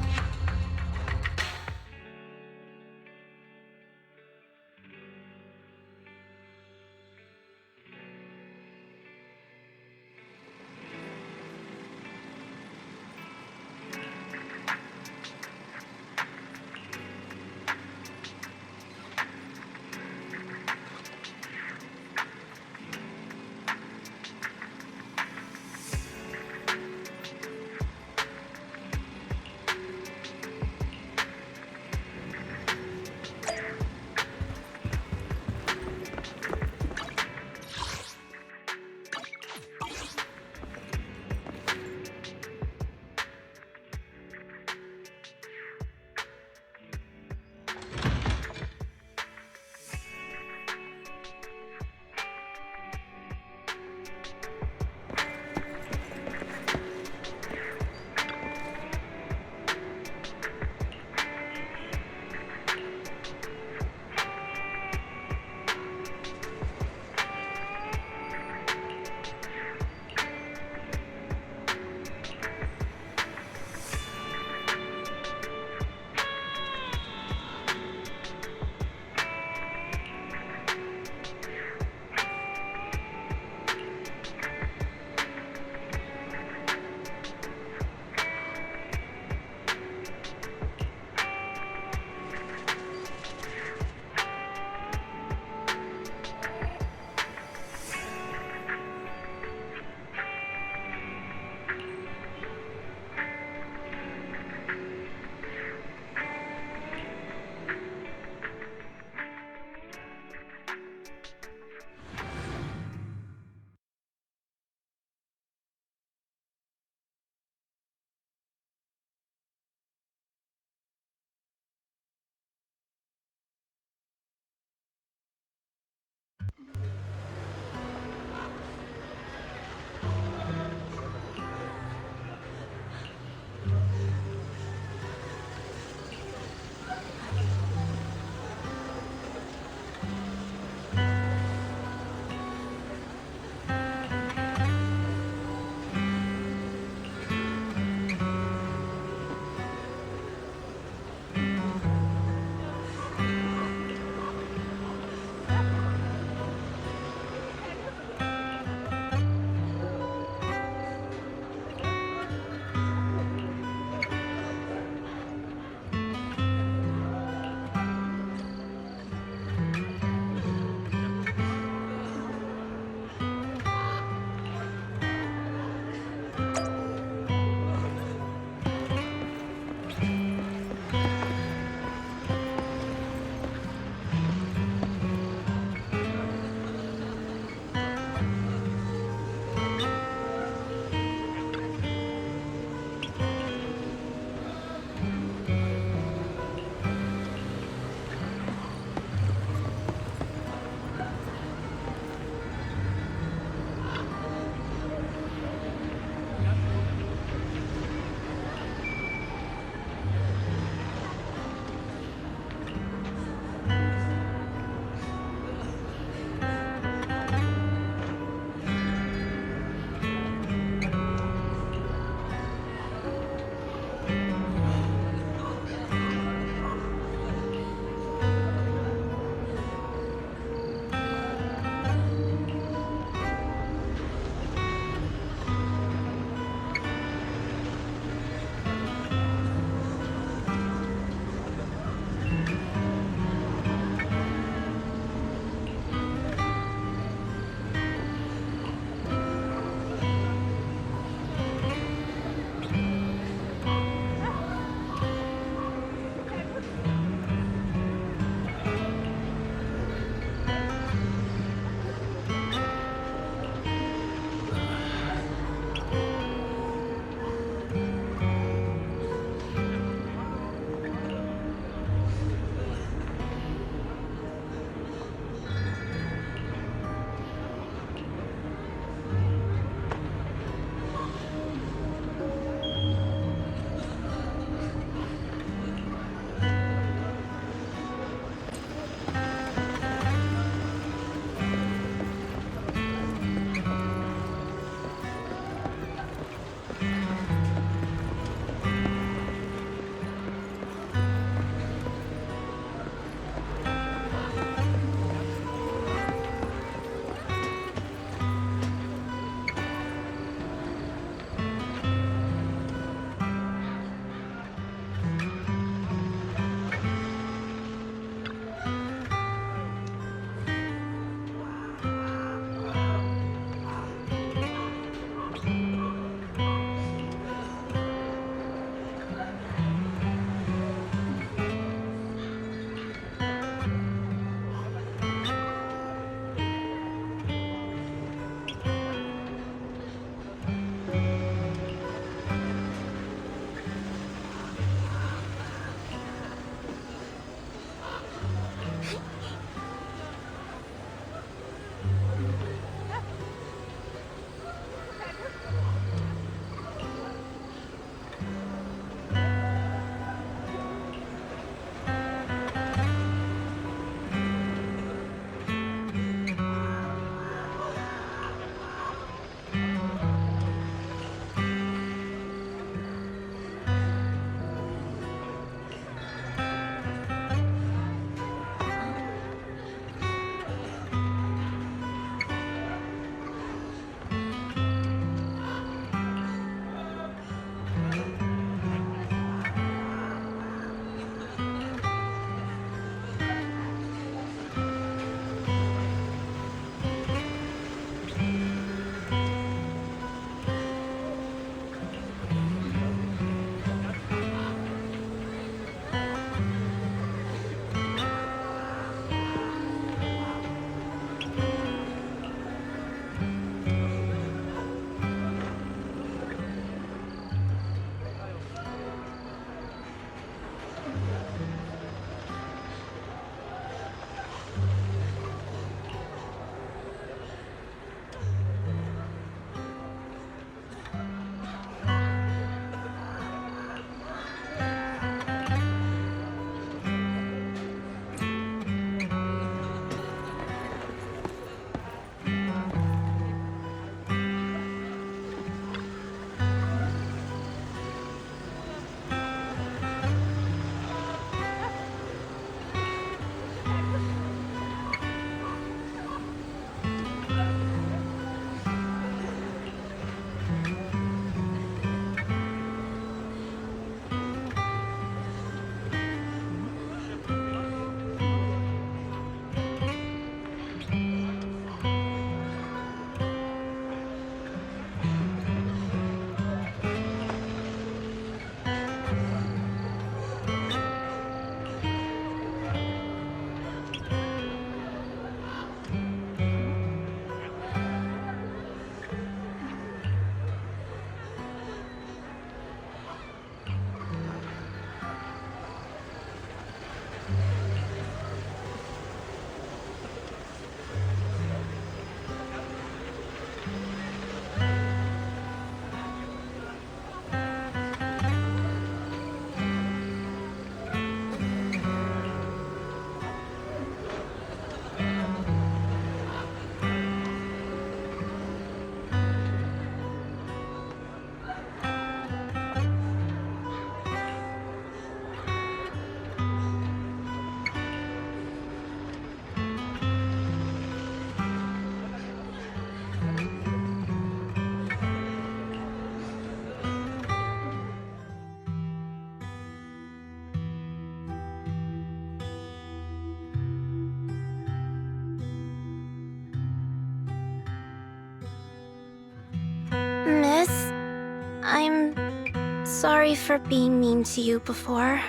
I'm sorry for being mean to you before.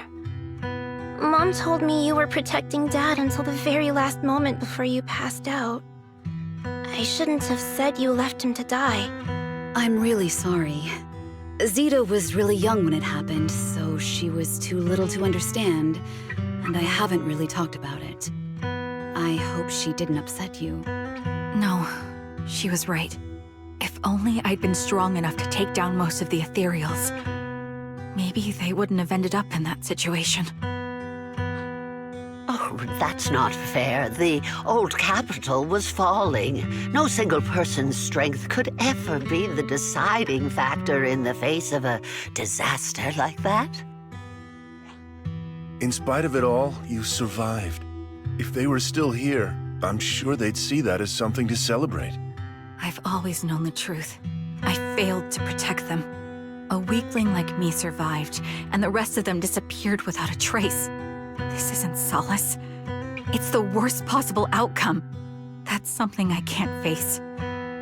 Mom told me you were protecting Dad until the very last moment before you passed out. I shouldn't have said you left him to die. I'm really sorry. Zita was really young when it happened, so she was too little to understand, and I haven't really talked about it. I hope she didn't upset you. No, she was right. If only I'd been strong enough to take down most of the ethereals, maybe they wouldn't have ended up in that situation. Oh, that's not fair. The old capital was falling. No single person's strength could ever be the deciding factor in the face of a disaster like that. In spite of it all, you survived. If they were still here, I'm sure they'd see that as something to celebrate. I've always known the truth. I failed to protect them. A weakling like me survived, and the rest of them disappeared without a trace. This isn't solace. It's the worst possible outcome. That's something I can't face.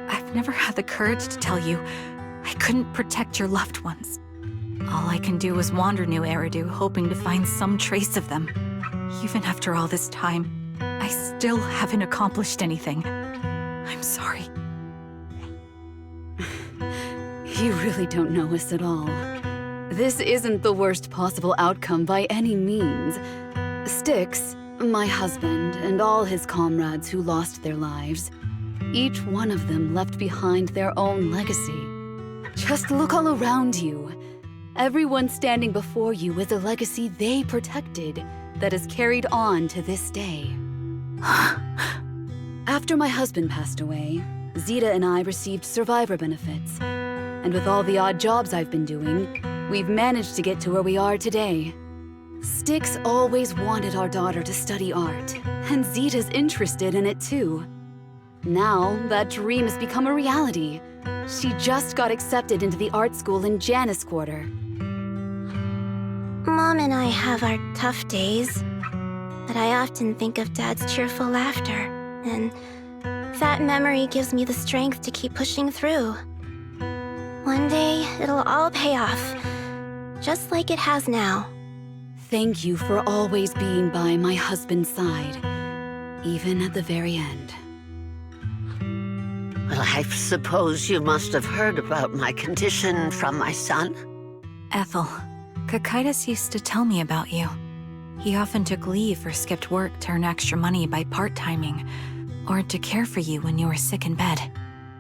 I've never had the courage to tell you I couldn't protect your loved ones. All I can do is wander Nью-Эриду, hoping to find some trace of them. Even after all this time, I still haven't accomplished anything. I'm sorry. You really don't know us at all. This isn't the worst possible outcome by any means. Styx, my husband, and all his comrades who lost their lives, each one of them left behind their own legacy. Just look all around you. Everyone standing before you is a legacy they protected that is carried on to this day. After my husband passed away, Zita and I received survivor benefits. And with all the odd jobs I've been doing, we've managed to get to where we are today. Styx always wanted our daughter to study art, and Zita's interested in it too. Now, that dream has become a reality. She just got accepted into the art school in Janus Quarter. Mom and I have our tough days, but I often think of Dad's cheerful laughter, and that memory gives me the strength to keep pushing through. One day, it'll all pay off, just like it has now. Thank you for always being by my husband's side, even at the very end. Well, I suppose you must have heard about my condition from my son? Ethel, Kakaitis used to tell me about you. He often took leave or skipped work to earn extra money by part-timing, or to care for you when you were sick in bed.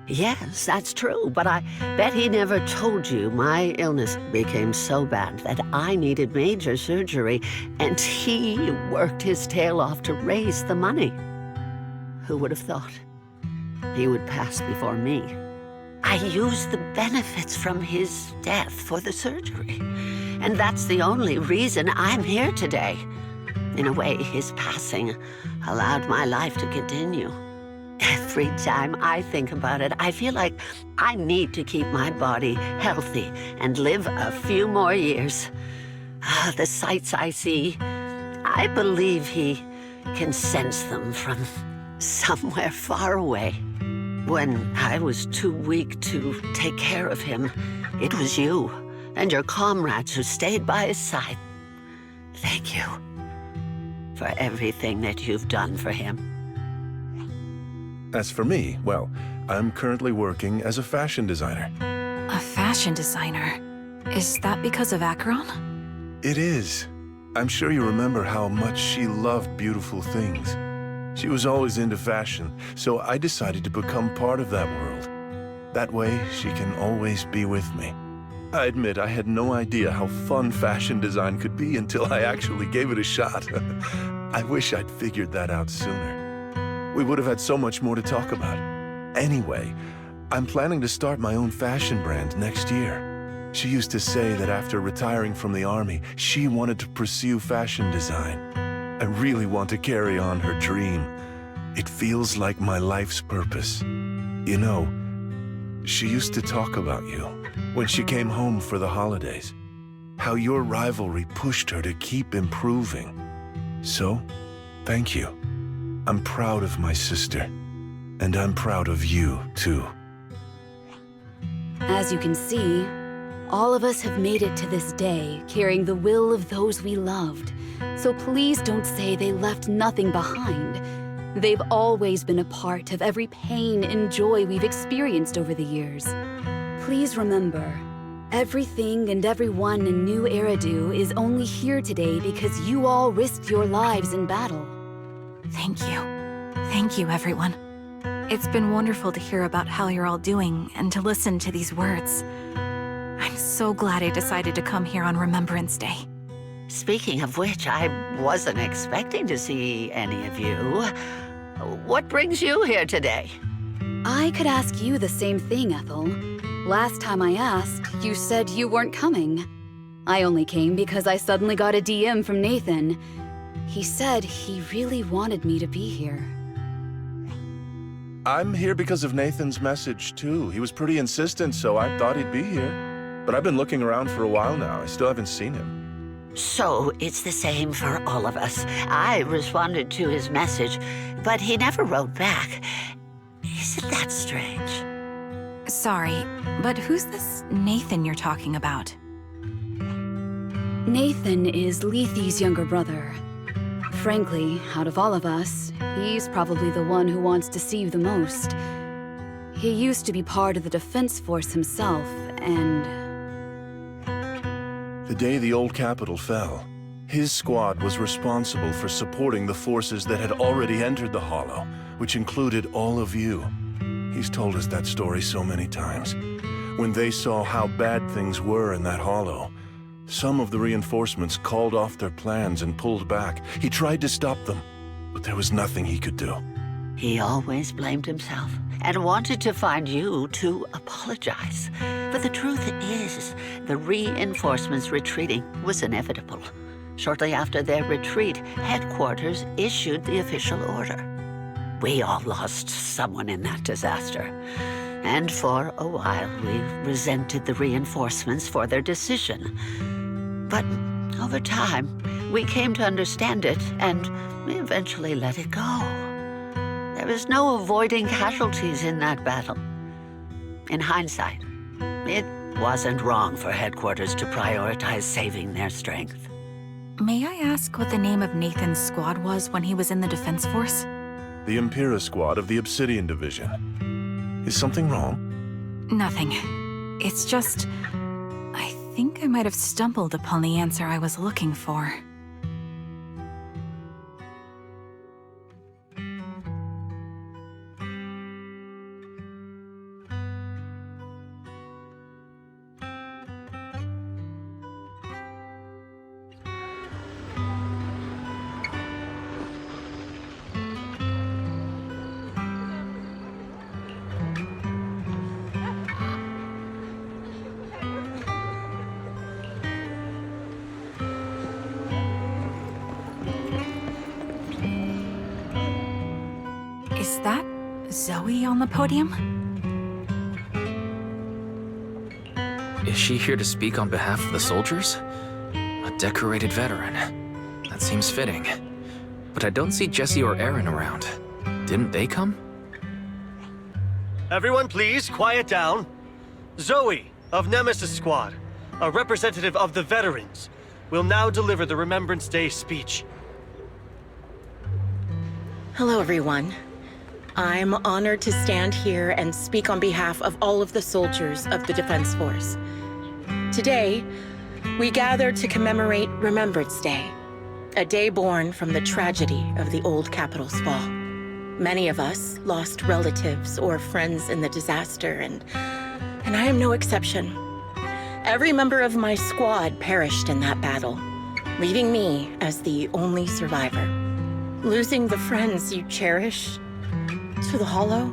Yes, that's true, but I bet he never told you my illness became so bad that I needed major surgery, and he worked his tail off to raise the money. Who would have thought he would pass before me? I used the benefits from his death for the surgery, and that's the only reason I'm here today. In a way, his passing allowed my life to continue. Every time I think about it, I feel like I need to keep my body healthy and live a few more years. The sights I see, I believe he can sense them from somewhere far away. When I was too weak to take care of him, it was you and your comrades who stayed by his side. Thank you for everything that you've done for him. As for me, well, I'm currently working as a fashion designer. A fashion designer? Is that because of Acheron? It is. I'm sure you remember how much she loved beautiful things. She was always into fashion, so I decided to become part of that world. That way, she can always be with me. I admit I had no idea how fun fashion design could be until I actually gave it a shot. I wish I'd figured that out sooner. We would have had so much more to talk about. Anyway, I'm planning to start my own fashion brand next year. She used to say that after retiring from the army, she wanted to pursue fashion design. I really want to carry on her dream. It feels like my life's purpose. You know, she used to talk about you when she came home for the holidays. How your rivalry pushed her to keep improving. So, thank you. I'm proud of my sister, and I'm proud of you, too. As you can see, All of us have made it to this day, carrying the will of those we loved. So please don't say they left nothing behind. They've always been a part of every pain and joy we've experienced over the years. Please remember, everything and everyone in Nью-Эриду is only here today because you all risked your lives in battle. Thank you. Thank you, everyone. It's been wonderful to hear about how you're all doing and to listen to these words. I'm so glad I decided to come here on Remembrance Day. Speaking of which, I wasn't expecting to see any of you. What brings you here today? I could ask you the same thing, Ethel. Last time I asked, you said you weren't coming. I only came because I suddenly got a DM from Nathan. He said he really wanted me to be here. I'm here because of Nathan's message, too. He was pretty insistent, so I thought he'd be here. But I've been looking around for a while now. I still haven't seen him. So it's the same for all of us. I responded to his message, but he never wrote back. Isn't that strange? Sorry, but who's this Nathan you're talking about? Nathan is Lethe's younger brother. Frankly, out of all of us, he's probably the one who wants to see you the most. He used to be part of the defense force himself, and... The day the old capital fell, his squad was responsible for supporting the forces that had already entered the Hollow, which included all of you. He's told us that story so many times. When they saw how bad things were in that Hollow, some of the reinforcements called off their plans and pulled back. He tried to stop them, but there was nothing he could do. He always blamed himself and wanted to find you to apologize. But the truth is, the reinforcements retreating was inevitable. Shortly after their retreat, headquarters issued the official order. We all lost someone in that disaster. And for a while, we resented the reinforcements for their decision. But over time, we came to understand it, and we eventually let it go. There was no avoiding casualties in that battle. In hindsight, it wasn't wrong for headquarters to prioritize saving their strength. May I ask what the name of Nathan's squad was when he was in the defense force? The Impera squad of the Obsidian Division. Is something wrong? Nothing. It's just... I think I might have stumbled upon the answer I was looking for. Is that Zoe on the podium? Is she here to speak on behalf of the soldiers? A decorated veteran. That seems fitting. But I don't see Jesse or Aaron around. Didn't they come? Everyone please, quiet down. Zoe, of Nemesis Squad, a representative of the veterans, will now deliver the Remembrance Day speech. Hello, everyone. I'm honored to stand here and speak on behalf of all of the soldiers of the Defense Force. Today, we gather to commemorate Remembrance Day, a day born from the tragedy of the old capital's fall. Many of us lost relatives or friends in the disaster, and I am no exception. Every member of my squad perished in that battle, leaving me as the only survivor. Losing the friends you cherish to the Hollow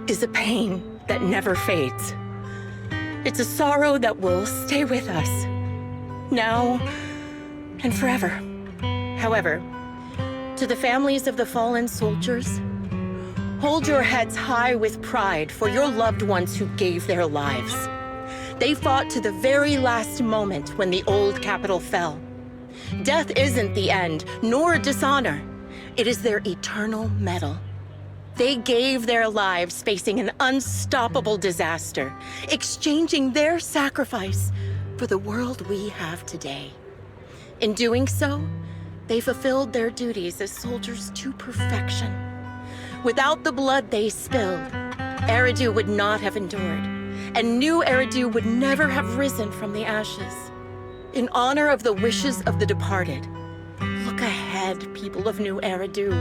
is a pain that never fades. It's a sorrow that will stay with us, now and forever. However, to the families of the fallen soldiers, hold your heads high with pride for your loved ones who gave their lives. They fought to the very last moment when the old capital fell. Death isn't the end, nor dishonor. It is their eternal medal. They gave their lives facing an unstoppable disaster, exchanging their sacrifice for the world we have today. In doing so, they fulfilled their duties as soldiers to perfection. Without the blood they spilled, Eridu would not have endured, and Nью-Эриду would never have risen from the ashes. In honor of the wishes of the departed, look ahead, people of Nью-Эриdu.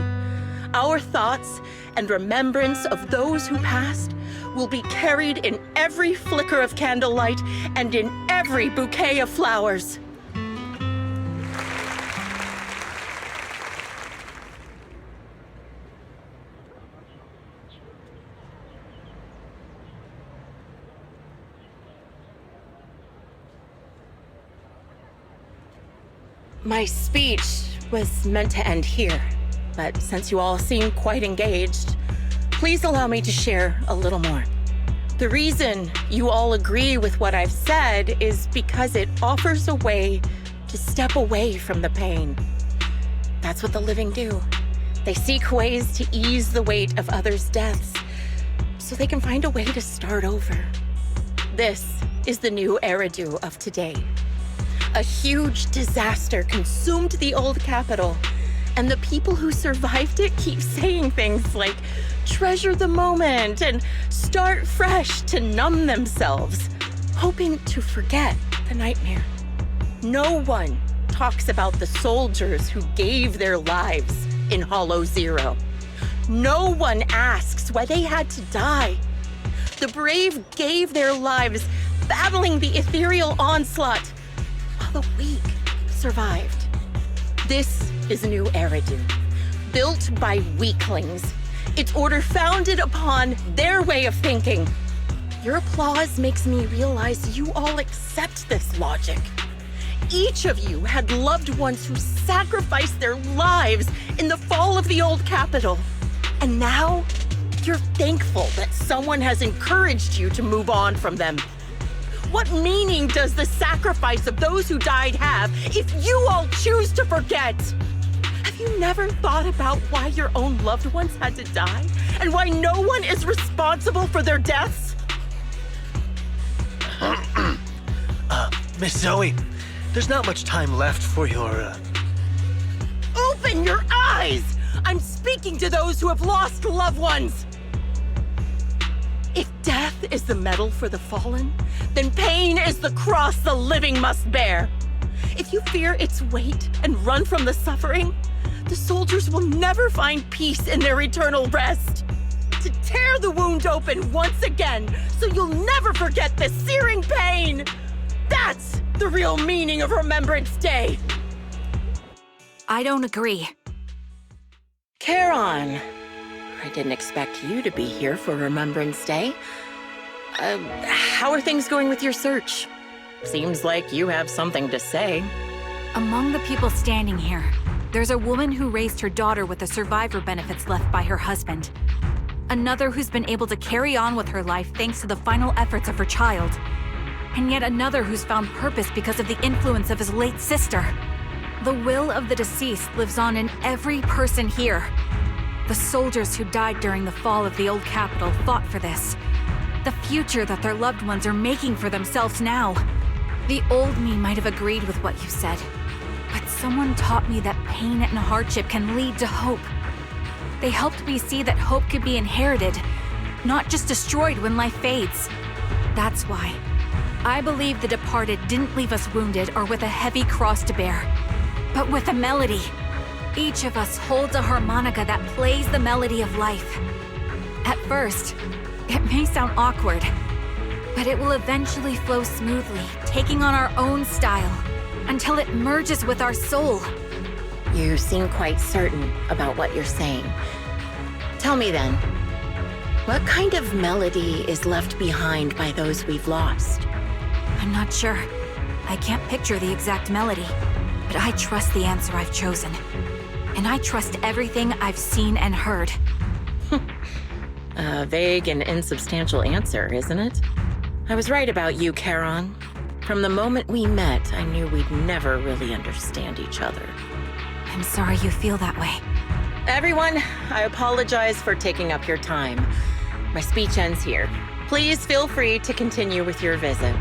Our thoughts and remembrance of those who passed will be carried in every flicker of candlelight and in every bouquet of flowers. My speech was meant to end here, but since you all seem quite engaged, please allow me to share a little more. The reason you all agree with what I've said is because it offers a way to step away from the pain. That's what the living do. They seek ways to ease the weight of others' deaths, so they can find a way to start over. This is the Nью-Эриду of today. A huge disaster consumed the old capital, and the people who survived it keep saying things like, treasure the moment and start fresh to numb themselves, hoping to forget the nightmare. No one talks about the soldiers who gave their lives in Hollow Zero. No one asks why they had to die. The brave gave their lives battling the ethereal onslaught, while the weak survived. This is Nью-Эриdu, built by weaklings. Its order founded upon their way of thinking. Your applause makes me realize you all accept this logic. Each of you had loved ones who sacrificed their lives in the fall of the old capital. And now, you're thankful that someone has encouraged you to move on from them. What meaning does the sacrifice of those who died have if you all choose to forget? Have you never thought about why your own loved ones had to die? And why no one is responsible for their deaths? Miss Zoe, there's not much time left for your, Open your eyes! I'm speaking to those who have lost loved ones! If death is the medal for the fallen, then pain is the cross the living must bear. If you fear its weight and run from the suffering, the soldiers will never find peace in their eternal rest. To tear the wound open once again, so you'll never forget the searing pain. That's the real meaning of Remembrance Day. I don't agree. Charon, I didn't expect you to be here for Remembrance Day. How are things going with your search? Seems like you have something to say. Among the people standing here, there's a woman who raised her daughter with the survivor benefits left by her husband. Another who's been able to carry on with her life thanks to the final efforts of her child. And yet another who's found purpose because of the influence of his late sister. The will of the deceased lives on in every person here. The soldiers who died during the fall of the old capital fought for this. The future that their loved ones are making for themselves now. The old me might have agreed with what you said, but someone taught me that pain and hardship can lead to hope. They helped me see that hope could be inherited, not just destroyed when life fades. That's why I believe the departed didn't leave us wounded or with a heavy cross to bear, but with a melody. Each of us holds a harmonica that plays the melody of life. At first, it may sound awkward, but it will eventually flow smoothly, taking on our own style, until it merges with our soul. You seem quite certain about what you're saying. Tell me then, what kind of melody is left behind by those we've lost? I'm not sure. I can't picture the exact melody, but I trust the answer I've chosen. And I trust everything I've seen and heard. A vague and insubstantial answer, isn't it? I was right about you, Charon. From the moment we met, I knew we'd never really understand each other. I'm sorry you feel that way. Everyone, I apologize for taking up your time. My speech ends here. Please feel free to continue with your visit.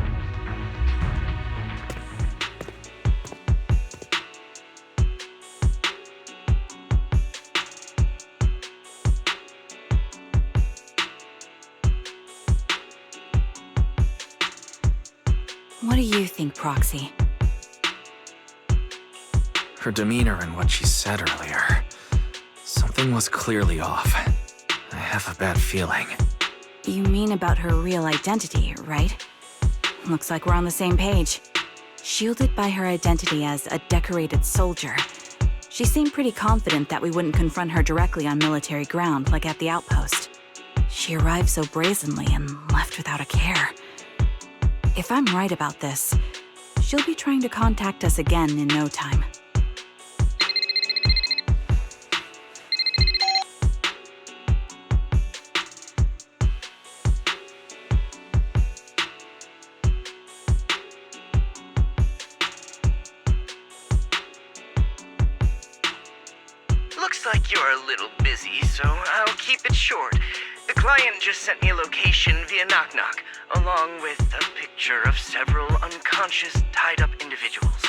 What do you think, Proxy? Her demeanor and what she said earlier. Something was clearly off. I have a bad feeling. You mean about her real identity, right? Looks like we're on the same page. Shielded by her identity as a decorated soldier, she seemed pretty confident that we wouldn't confront her directly on military ground like at the outpost. She arrived so brazenly and left without a care. If I'm right about this, she'll be trying to contact us again in no time. Looks like you're a little busy, so I'll keep it short. The client just sent me a location via Knock Knock, along with a picture of several unconscious, tied-up individuals.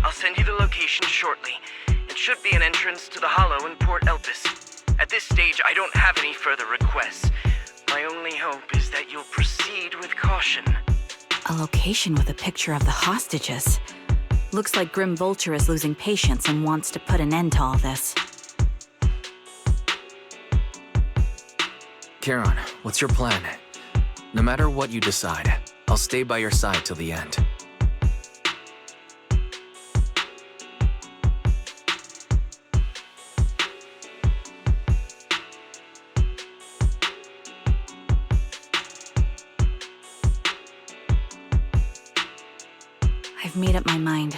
I'll send you the location shortly. It should be an entrance to the Hollow in Port Elpis. At this stage, I don't have any further requests. My only hope is that you'll proceed with caution. A location with a picture of the hostages. Looks like Grim Vulture is losing patience and wants to put an end to all this. Charon, what's your plan? No matter what you decide, I'll stay by your side till the end. I've made up my mind.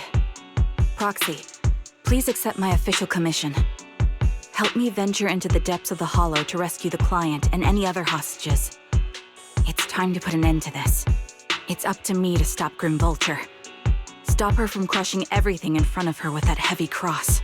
Proxy, please accept my official commission. Help me venture into the depths of the Hollow to rescue the client and any other hostages. It's time to put an end to this. It's up to me to stop Grim Vulture. Stop her from crushing everything in front of her with that heavy cross.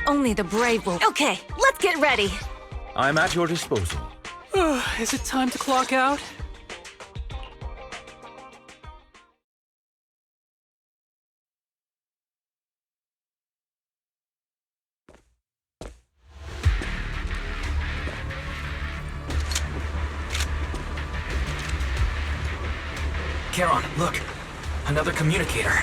Only the brave will... Okay, let's get ready! I'm at your disposal. Is it time to clock out? Charon, look! Another communicator.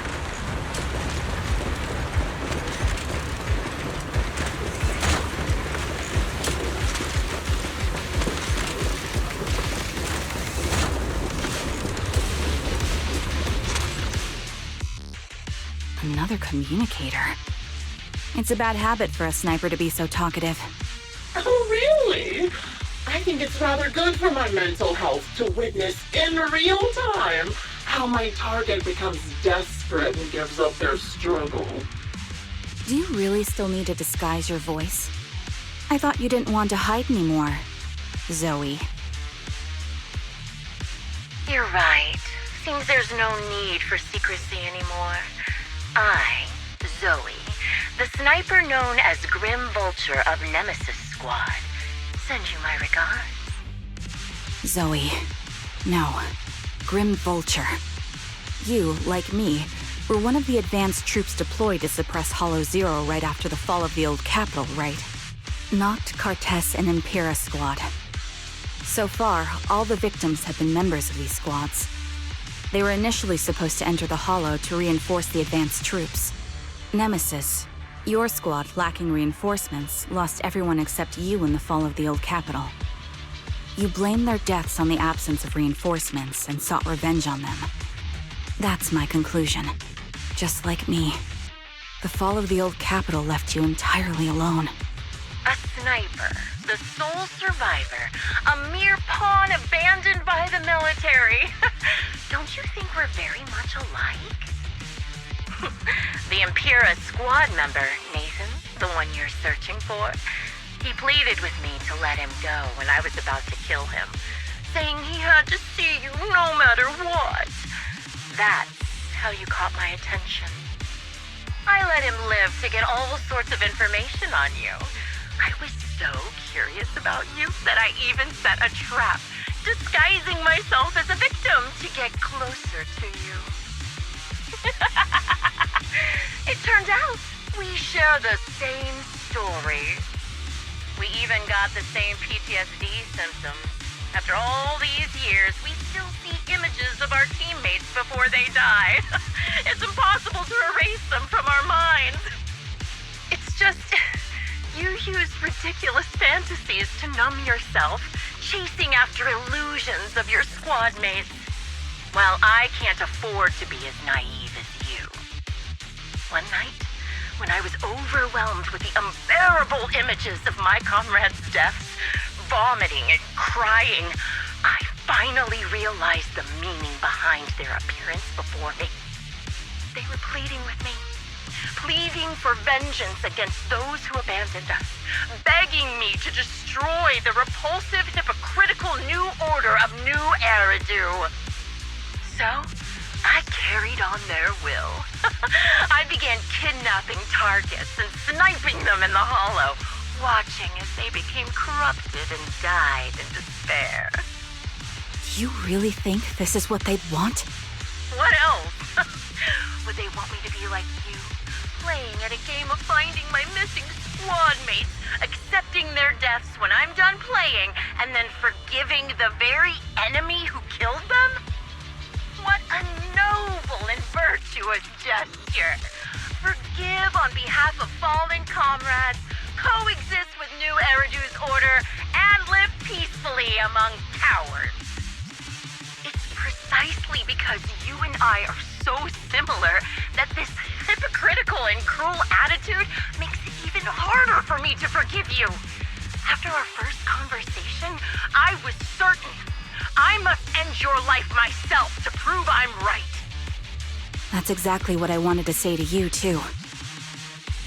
Another communicator. It's a bad habit for a sniper to be so talkative. Oh, really? I think it's rather good for my mental health to witness in real time how my target becomes desperate and gives up their struggle. Do you really still need to disguise your voice? I thought you didn't want to hide anymore, Zoe. You're right. Seems there's no need for secrecy anymore. I, Zoe, the sniper known as Grim Vulture of Nemesis Squad, send you my regards. Zoe. No. Grim Vulture. You, like me, were one of the advanced troops deployed to suppress Hollow Zero right after the fall of the old capital, right? Noct, Cartes, and Impera Squad. So far, all the victims have been members of these squads. They were initially supposed to enter the Hollow to reinforce the advanced troops. Nemesis, your squad, lacking reinforcements, lost everyone except you in the fall of the old capital. You blamed their deaths on the absence of reinforcements and sought revenge on them. That's my conclusion. Just like me. The fall of the old capital left you entirely alone. A sniper, the sole survivor, a mere pawn abandoned by the military. Don't you think we're very much alike? The Impera squad member, Nathan, the one you're searching for, he pleaded with me to let him go when I was about to kill him, saying he had to see you no matter what. That's how you caught my attention. I let him live to get all sorts of information on you. I was so curious about you that I even set a trap, disguising myself as a victim to get closer to you. It turned out we share the same story. We even got the same PTSD symptoms. After all these years, we still see images of our teammates before they die. It's impossible to erase them from our minds. It's just... you use ridiculous fantasies to numb yourself, chasing after illusions of your squad mates. While I can't afford to be as naive as you. One night, when I was overwhelmed with the unbearable images of my comrades' deaths, vomiting and crying, I finally realized the meaning behind their appearance before me. They were pleading with me. Pleading for vengeance against those who abandoned us, begging me to destroy the repulsive, hypocritical new order of Nью-Эриду. So, I carried on their will. I began kidnapping targets and sniping them in the Hollow, watching as they became corrupted and died in despair. Do you really think this is what they'd want? What else? Would they want me to be like you? Playing at a game of finding my missing squad mates, accepting their deaths when I'm done playing, and then forgiving the very enemy who killed them? What a noble and virtuous gesture. Forgive on behalf of fallen comrades, coexist with Nью-Эridu's order, and live peacefully among cowards. It's precisely because you and I are so similar that this hypocritical and cruel attitude makes it even harder for me to forgive you. After our first conversation, I was certain I must end your life myself to prove I'm right. That's exactly what I wanted to say to you, too.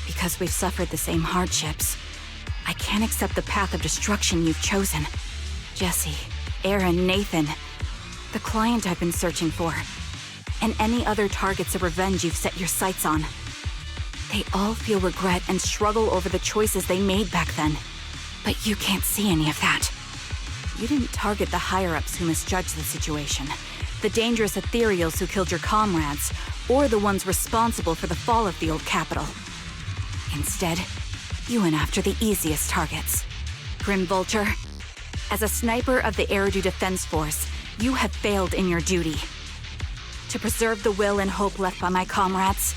Because we've suffered the same hardships, I can't accept the path of destruction you've chosen. Jesse, Aaron, Nathan, the client I've been searching for, and any other targets of revenge you've set your sights on. They all feel regret and struggle over the choices they made back then. But you can't see any of that. You didn't target the higher-ups who misjudged the situation, the dangerous ethereals who killed your comrades, or the ones responsible for the fall of the old capital. Instead, you went after the easiest targets. Grim Vulture, as a sniper of the Eridu Defense Force, you have failed in your duty. To preserve the will and hope left by my comrades,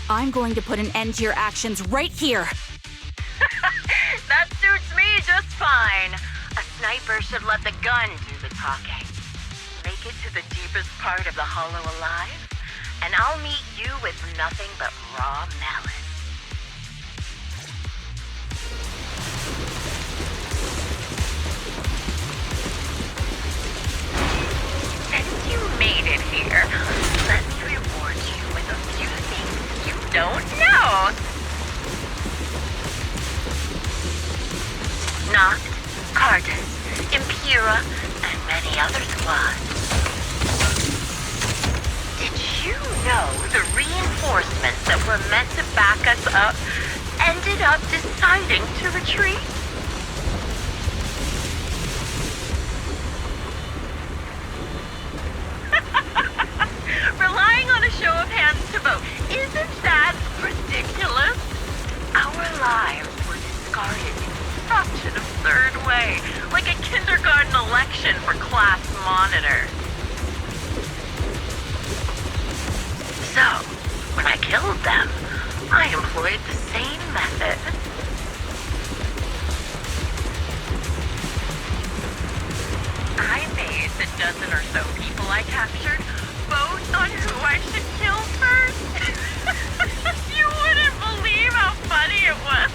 I'm going to put an end to your actions right here! That suits me just fine. A sniper should let the gun do the talking. Make it to the deepest part of the Hollow alive, and I'll meet you with nothing but raw malice. reinforcements that were meant to back us up ended up deciding to retreat. Relying on a show of hands to vote, isn't that ridiculous? Our lives were discarded in such an absurd way, like a kindergarten election for class monitor. So, when I killed them, I employed the same method. I made the dozen or so people I captured vote on who I should kill first. You wouldn't believe how funny it was.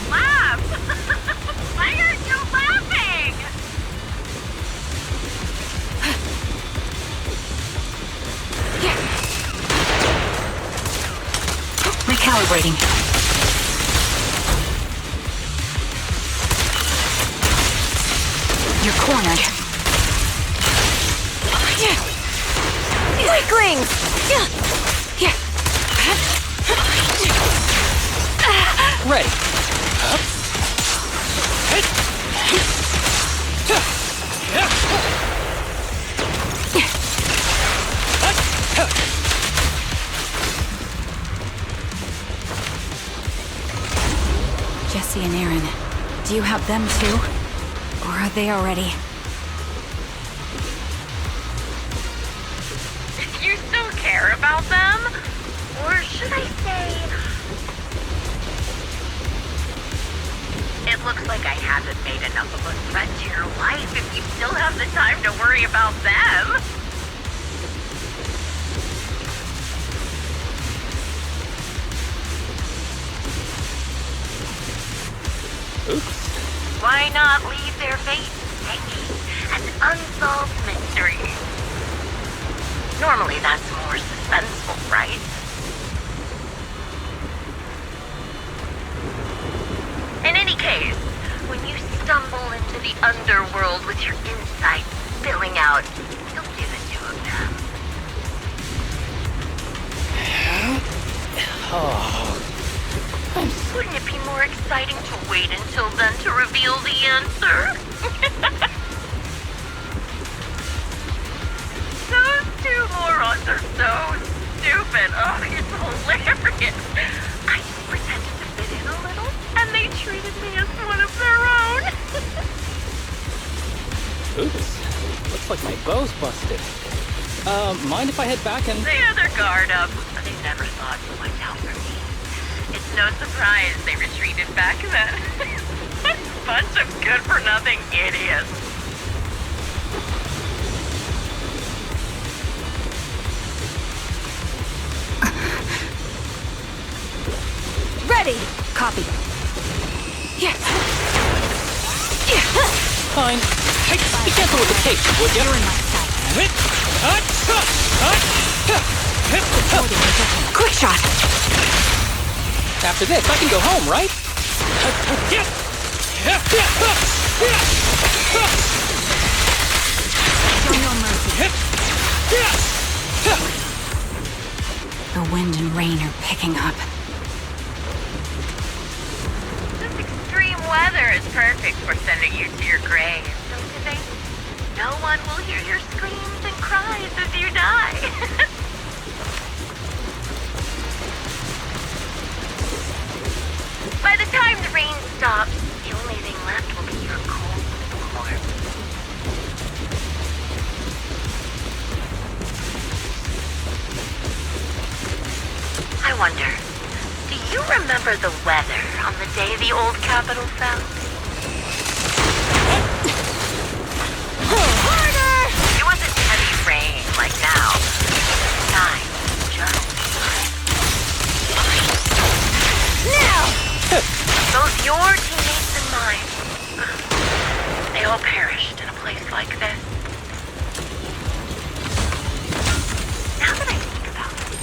Laugh! Why aren't you laughing? Recalibrating. You're cornered. Weaklings! Ready. Jesse and Aaron, do you have them too? Or are they already? You still care about them? Or should I say... It looks like I haven't made enough of a threat to your life if you still have the time to worry about them. Oops. Why not leave their fate hanging as unsolved mysteries? Normally that's more suspenseful, right? In any case, when you stumble into the underworld with your insides spilling out, you'll see the two of them. Wouldn't it be more exciting to wait until then to reveal the answer? Those two morons are so stupid. Oh, it's hilarious. I just pretended to fit in a little, and they treated me as one of their own. Oops. Looks like my bow's busted. Mind if I head back and... They had their guard up. They never thought to watch out for me. It's no surprise they retreated back then. Bunch of good-for-nothing idiots. Ready! Copy. Yeah. Fine. Hey, be careful with the tape, would you? You're in my sight. Quick shot! After this, I can go home, right? Show no mercy. The wind and rain are picking up. This extreme weather is perfect for sending you to your grave, don't you think? No one will hear your screams and cries as you die. By the time the rain stops, the only thing left will be your cold corpse. I wonder, do you remember the weather on the day the old capital fell? Harder! It wasn't heavy rain like now. Time just now! Both your teammates and mine. They all perished in a place like this. Now that I think about it,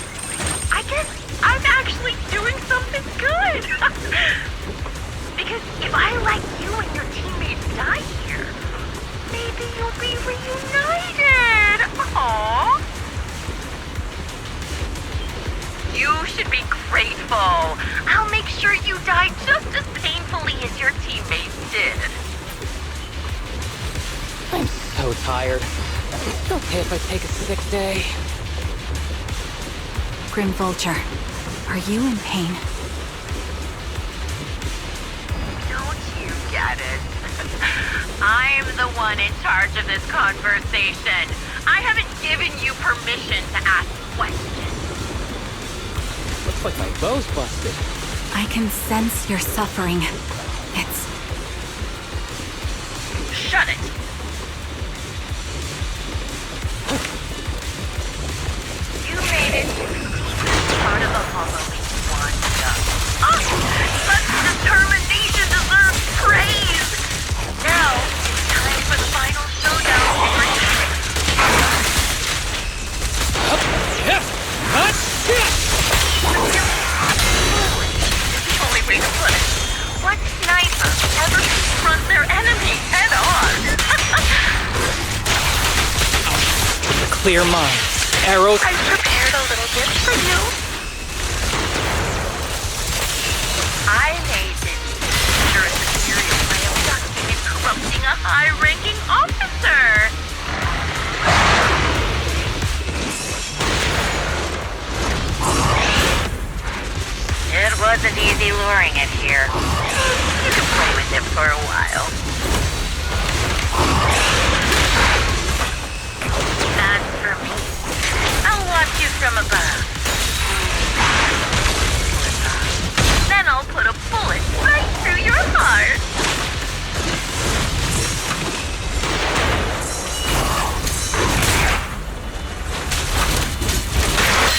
I guess I'm actually doing something good. if I let you and your teammates die here, maybe you'll be reunited. Aww. You should be grateful. I'll make sure you die just as painfully as your teammates did. I'm so tired. It's okay if I take a sick day. Grim Vulture, are you in pain? Don't you get it? I'm the one in charge of this conversation. I haven't given you permission to ask questions. Looks like my bow's busted. I can sense your suffering. It's... Shut it! You made it part of the Halloween one-shot. Oh! Such determination deserves praise! Now, it's time for the final showdown. The only way to put it. What sniper ever confronts their enemy head on? Clear mind. Arrows. I prepared a little gift for you. I made this dangerous material by abducting and corrupting a high-ranking officer. It wasn't easy luring it here. You can play with it for a while. That's for me. I'll watch you from above. Then I'll put a bullet right through your heart.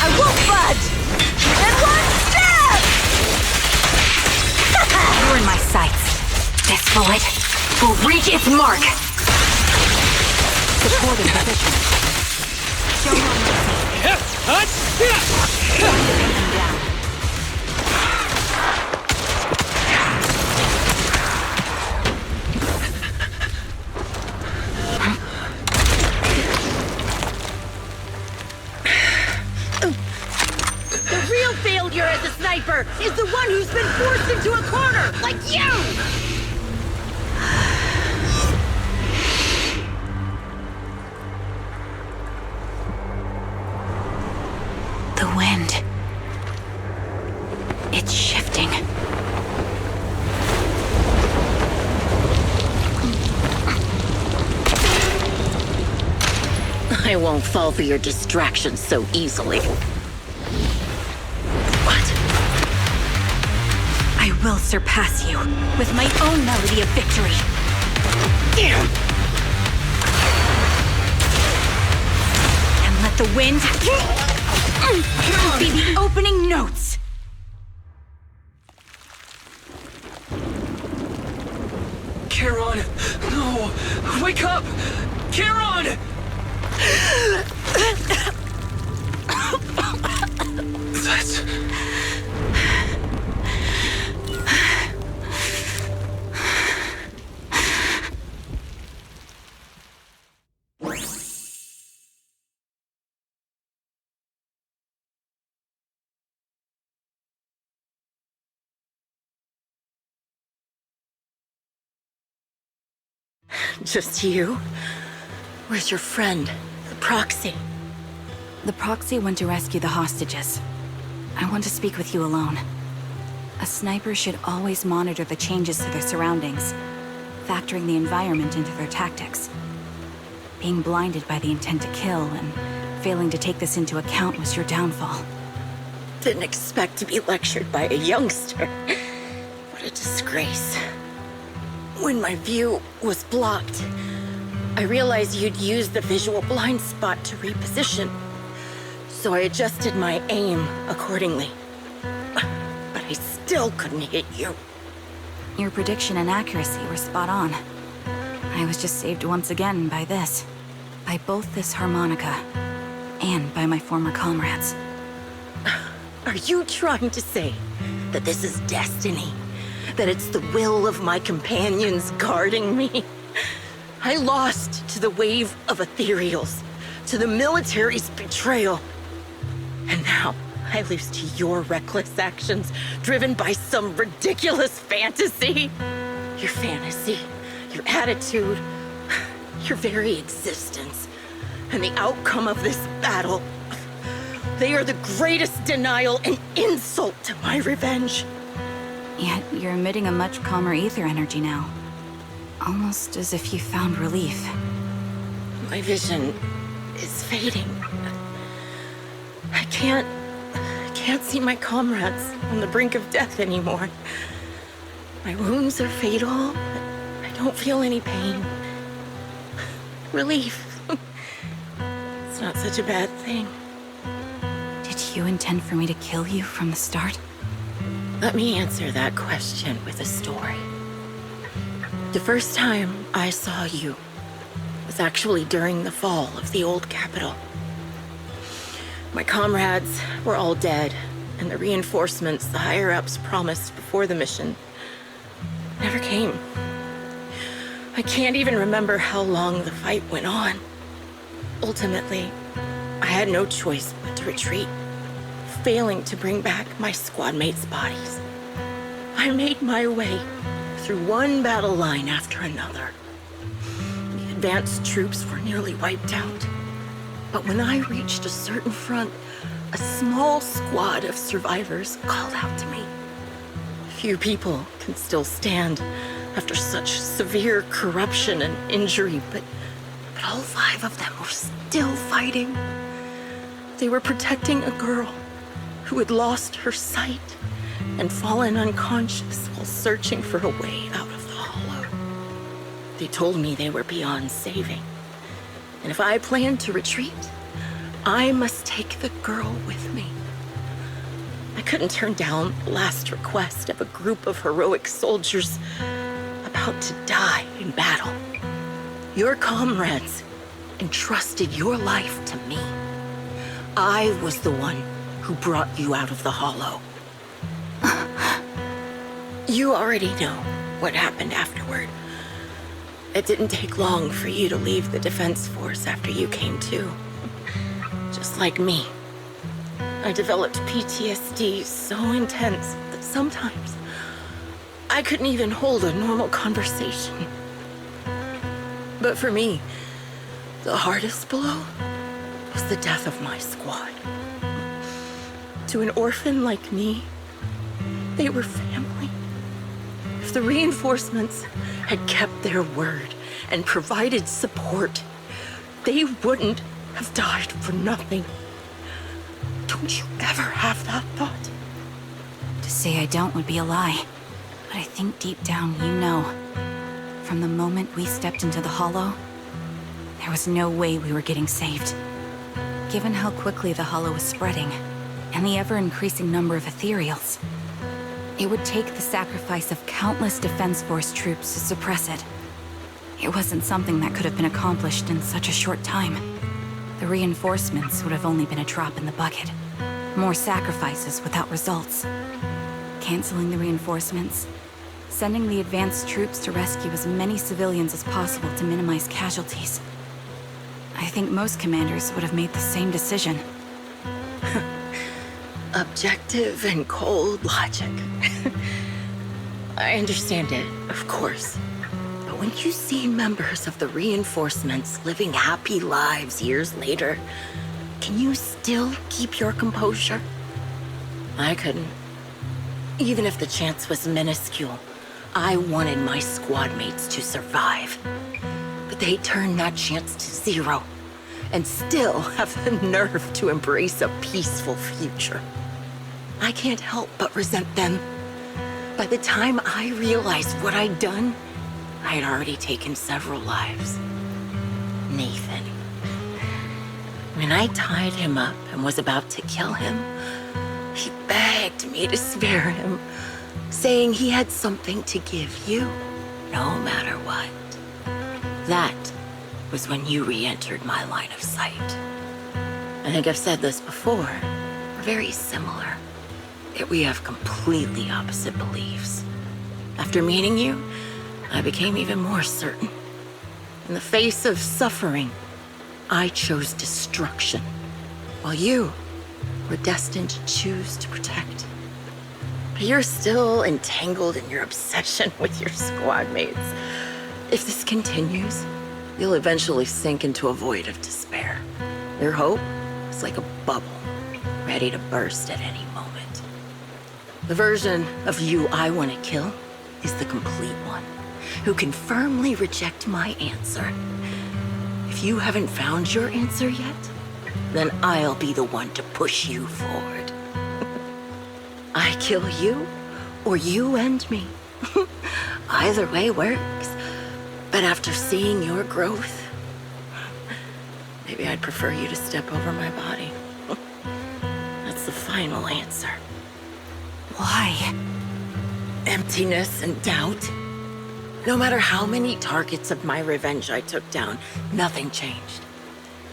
I won't budge! And one step! You're in my sights. This bullet will reach its mark. Supporting position. Show no mercy. Bring them down. The real failure as a sniper is the one who's been forced into a corner, like you! The wind. It's shifting. I won't fall for your distractions so easily. I will surpass you with my own melody of victory. And let the wind be the opening notes. Charon! No! Wake up! Charon! That's... Just you? Where's your friend, the proxy? The proxy went to rescue the hostages. I want to speak with you alone. A sniper should always monitor the changes to their surroundings, factoring the environment into their tactics. Being blinded by the intent to kill and failing to take this into account was your downfall. Didn't expect to be lectured by a youngster. What a disgrace. When my view was blocked, I realized you'd used the visual blind spot to reposition. So I adjusted my aim accordingly. But I still couldn't hit you. Your prediction and accuracy were spot on. I was just saved once again by this. By both this harmonica, and by my former comrades. Are you trying to say that this is destiny? that it's the will of my companions guarding me. I lost to the wave of ethereals, to the military's betrayal. And now I lose to your reckless actions, driven by some ridiculous fantasy. Your fantasy, your attitude, your very existence, and the outcome of this battle. They are the greatest denial and insult to my revenge. Yet you're emitting a much calmer ether energy now. Almost as if you found relief. My vision is fading. I can't see my comrades on the brink of death anymore. My wounds are fatal, but I don't feel any pain. Relief. It's not such a bad thing. Did you intend for me to kill you from the start? Let me answer that question with a story. The first time I saw you was actually during the fall of the old capital. My comrades were all dead, and the reinforcements the higher-ups promised before the mission never came. I can't even remember how long the fight went on. Ultimately, I had no choice but to retreat, failing to bring back my squad mates' bodies. I made my way through one battle line after another. The advanced troops were nearly wiped out. But when I reached a certain front, a small squad of survivors called out to me. Few people can still stand after such severe corruption and injury, but all 5 of them were still fighting. They were protecting a girl who had lost her sight and fallen unconscious while searching for a way out of the hollow. They told me they were beyond saving, and if I planned to retreat, I must take the girl with me. I couldn't turn down the last request of a group of heroic soldiers about to die in battle. Your comrades entrusted your life to me. I was the one who brought you out of the hollow. You already know what happened afterward. It didn't take long for you to leave the Defense Force after you came to. Just like me. I developed PTSD so intense that sometimes I couldn't even hold a normal conversation. But for me, the hardest blow was the death of my squad. To an orphan like me, they were family. If the reinforcements had kept their word and provided support, they wouldn't have died for nothing. Don't you ever have that thought? To say I don't would be a lie. But I think deep down you know. From the moment we stepped into the hollow, there was no way we were getting saved. Given how quickly the hollow was spreading, and the ever-increasing number of ethereals, it would take the sacrifice of countless Defense Force troops to suppress it. It wasn't something that could have been accomplished in such a short time. The reinforcements would have only been a drop in the bucket. More sacrifices without results. Canceling the reinforcements, sending the advanced troops to rescue as many civilians as possible to minimize casualties. I think most commanders would have made the same decision. Objective and cold logic. I understand it, of course. But when you see members of the reinforcements living happy lives years later, can you still keep your composure? I couldn't. Even if the chance was minuscule, I wanted my squad mates to survive. But they turned that chance to zero, and still have the nerve to embrace a peaceful future. I can't help but resent them. By the time I realized what I'd done, I had already taken several lives. Nathan. When I tied him up and was about to kill him, he begged me to spare him, saying he had something to give you, no matter what. That was when you re-entered my line of sight. I think I've said this before. We're very similar. Yet we have completely opposite beliefs. After meeting you, I became even more certain. In the face of suffering, I chose destruction, while you were destined to choose to protect. But you're still entangled in your obsession with your squad mates. If this continues, you'll eventually sink into a void of despair. Your hope is like a bubble, ready to burst at any moment. The version of you I want to kill is the complete one, who can firmly reject my answer. If you haven't found your answer yet, then I'll be the one to push you forward. I kill you, or you end me. Either way works. But after seeing your growth, maybe I'd prefer you to step over my body. That's the final answer. Why? Emptiness and doubt. No matter how many targets of my revenge I took down, nothing changed.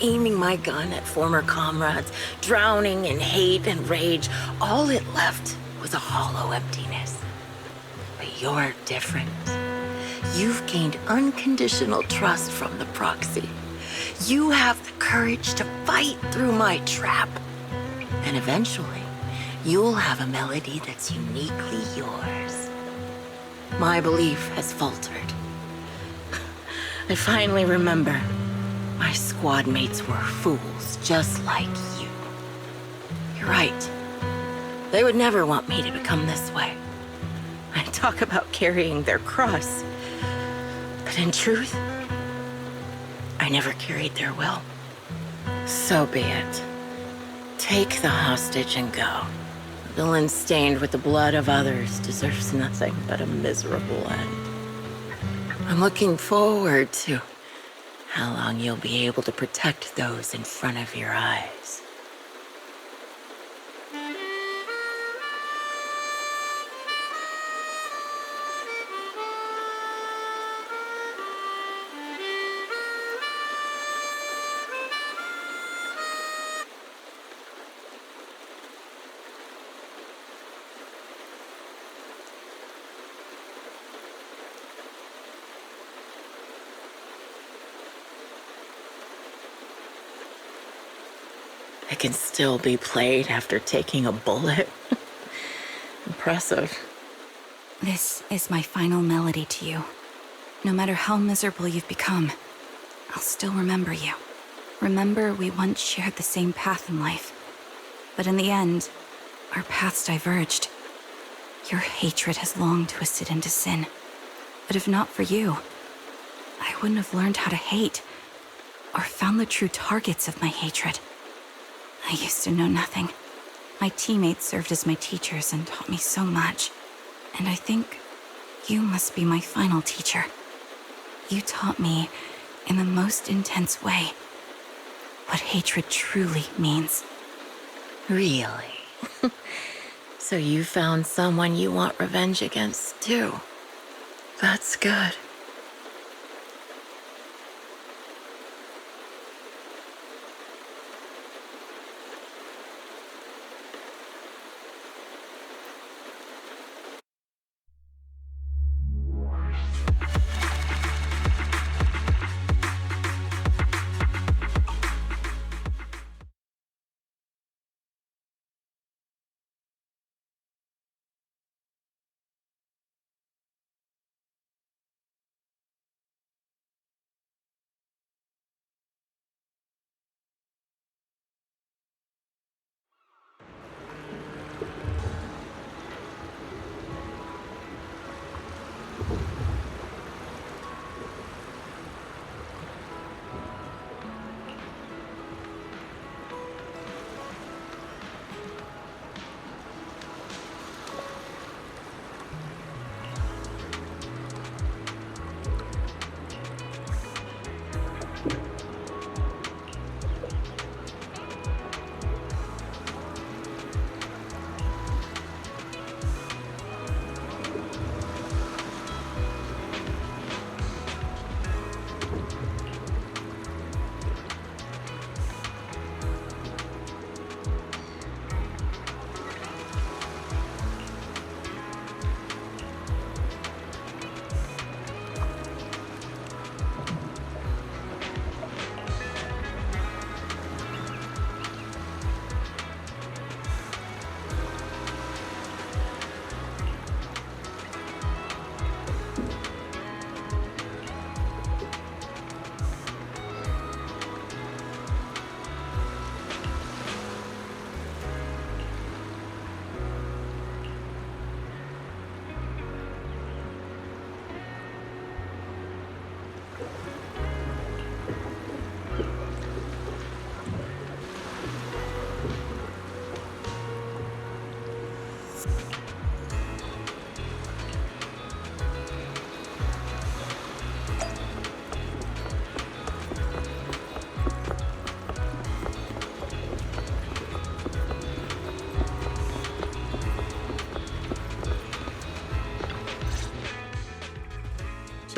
Aiming my gun at former comrades, drowning in hate and rage, all it left was a hollow emptiness. But you're different. You've gained unconditional trust from the proxy. You have the courage to fight through my trap. And eventually, you'll have a melody that's uniquely yours. My belief has faltered. I finally remember my squad mates were fools just like you. You're right. They would never want me to become this way. I talk about carrying their cross. But in truth, I never carried their will. So be it. Take the hostage and go. A villain stained with the blood of others deserves nothing but a miserable end. I'm looking forward to how long you'll be able to protect those in front of your eyes. It can still be played after taking a bullet. Impressive. This is my final melody to you. No matter how miserable you've become, I'll still remember you. Remember we once shared the same path in life. But in the end, our paths diverged. Your hatred has long twisted into sin. But if not for you, I wouldn't have learned how to hate, or found the true targets of my hatred. I used to know nothing. My teammates served as my teachers and taught me so much. And I think you must be my final teacher. You taught me, in the most intense way, what hatred truly means. Really? So you found someone you want revenge against, too. That's good.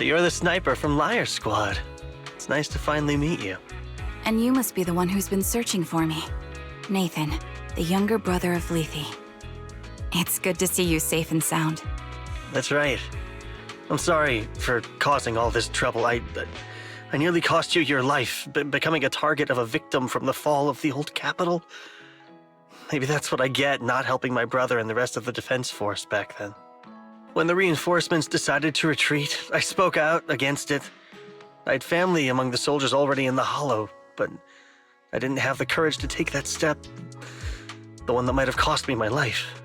So you're the sniper from Liar Squad. It's nice to finally meet you. And you must be the one who's been searching for me. Nathan, the younger brother of Lethe. It's good to see you safe and sound. That's right. I'm sorry for causing all this trouble. I nearly cost you your life, becoming a target of a victim from the fall of the old capital. Maybe that's what I get not helping my brother and the rest of the defense force back then. When the reinforcements decided to retreat, I spoke out against it. I had family among the soldiers already in the Hollow, but I didn't have the courage to take that step. The one that might have cost me my life.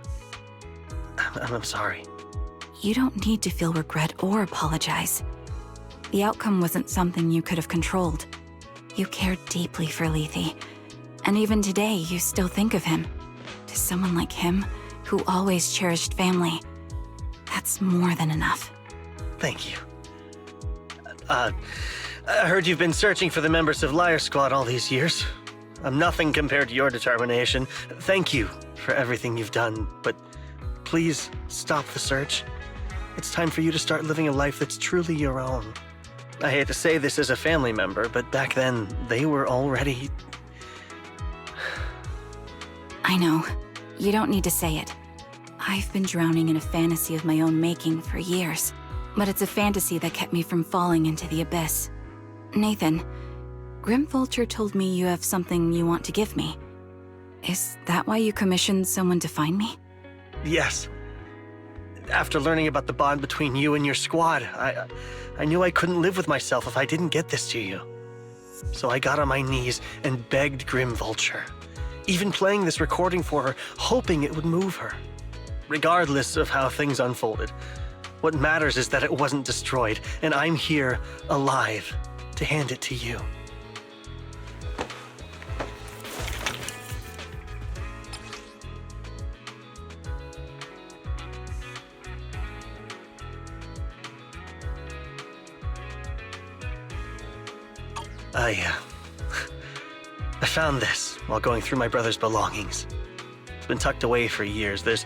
I'm sorry. You don't need to feel regret or apologize. The outcome wasn't something you could have controlled. You cared deeply for Lethe, and even today you still think of him. To someone like him, who always cherished family, that's more than enough. Thank you. I heard you've been searching for the members of Liar Squad all these years. I'm nothing compared to your determination. Thank you for everything you've done, but please stop the search. It's time for you to start living a life that's truly your own. I hate to say this as a family member, but back then, they were already... I know. You don't need to say it. I've been drowning in a fantasy of my own making for years, but it's a fantasy that kept me from falling into the abyss. Nathan, Grim Vulture told me you have something you want to give me. Is that why you commissioned someone to find me? Yes. After learning about the bond between you and your squad, I knew I couldn't live with myself if I didn't get this to you. So I got on my knees and begged Grim Vulture, even playing this recording for her, hoping it would move her. Regardless of how things unfolded, what matters is that it wasn't destroyed, and I'm here, alive, to hand it to you. I found this while going through my brother's belongings. It's been tucked away for years. There's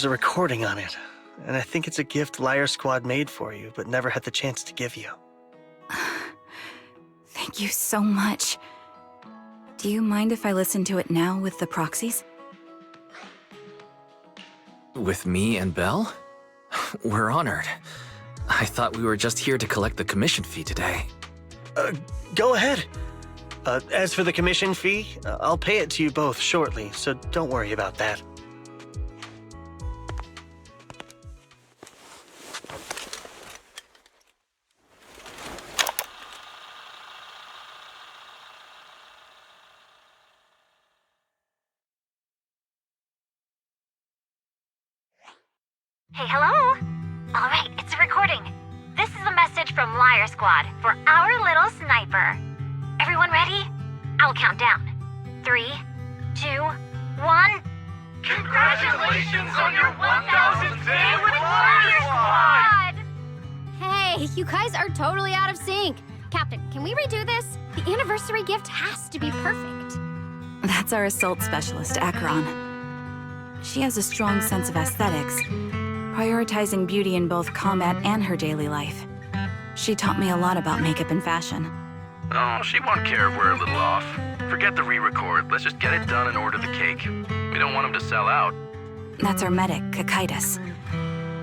a recording on it, and I think it's a gift Liar Squad made for you, but never had the chance to give you. Thank you so much. Do you mind if I listen to it now with the proxies? With me and Belle? We're honored. I thought we were just here to collect the commission fee today. Go ahead. As for the commission fee, I'll pay it to you both shortly, so don't worry about that. Hey, hello? All right, it's a recording. This is a message from Liar Squad for our little sniper. Everyone ready? I'll count down. 3, 2, 1. Congratulations on your 1000th day with Liar Squad! Hey, you guys are totally out of sync. Captain, can we redo this? The anniversary gift has to be perfect. That's our assault specialist, Acheron. She has a strong sense of aesthetics, prioritizing beauty in both combat and her daily life. She taught me a lot about makeup and fashion. Oh, she won't care if we're a little off. Forget the re-record. Let's just get it done and order the cake. We don't want him to sell out. That's our medic, Kakaitis.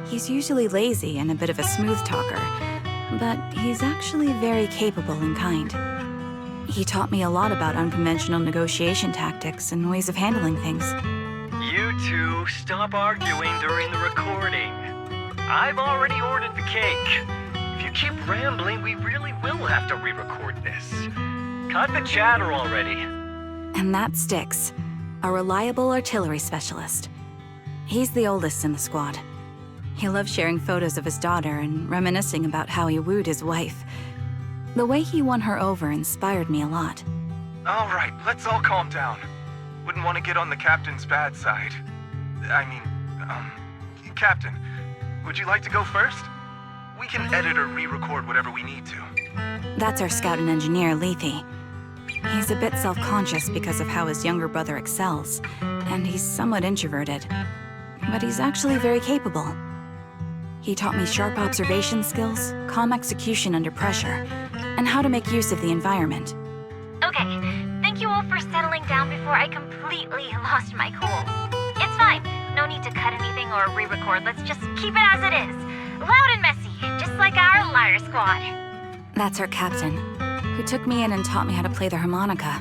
He's usually lazy and a bit of a smooth talker, but he's actually very capable and kind. He taught me a lot about unconventional negotiation tactics and ways of handling things. You two, stop arguing during the recording. I've already ordered the cake. If you keep rambling, we really will have to re-record this. Cut the chatter already. And that's Styx, a reliable artillery specialist. He's the oldest in the squad. He loves sharing photos of his daughter and reminiscing about how he wooed his wife. The way he won her over inspired me a lot. All right, let's all calm down. Wouldn't want to get on the captain's bad side. Captain, would you like to go first? We can edit or re-record whatever we need to. That's our scout and engineer, Lethe. He's a bit self-conscious because of how his younger brother excels, and he's somewhat introverted. But he's actually very capable. He taught me sharp observation skills, calm execution under pressure, and how to make use of the environment. Okay, thank you all for settling down before I completely lost my cool. It's fine. No need to cut anything or re-record. Let's just keep it as it is. Loud and messy, just like our liar squad. That's our captain, who took me in and taught me how to play the harmonica.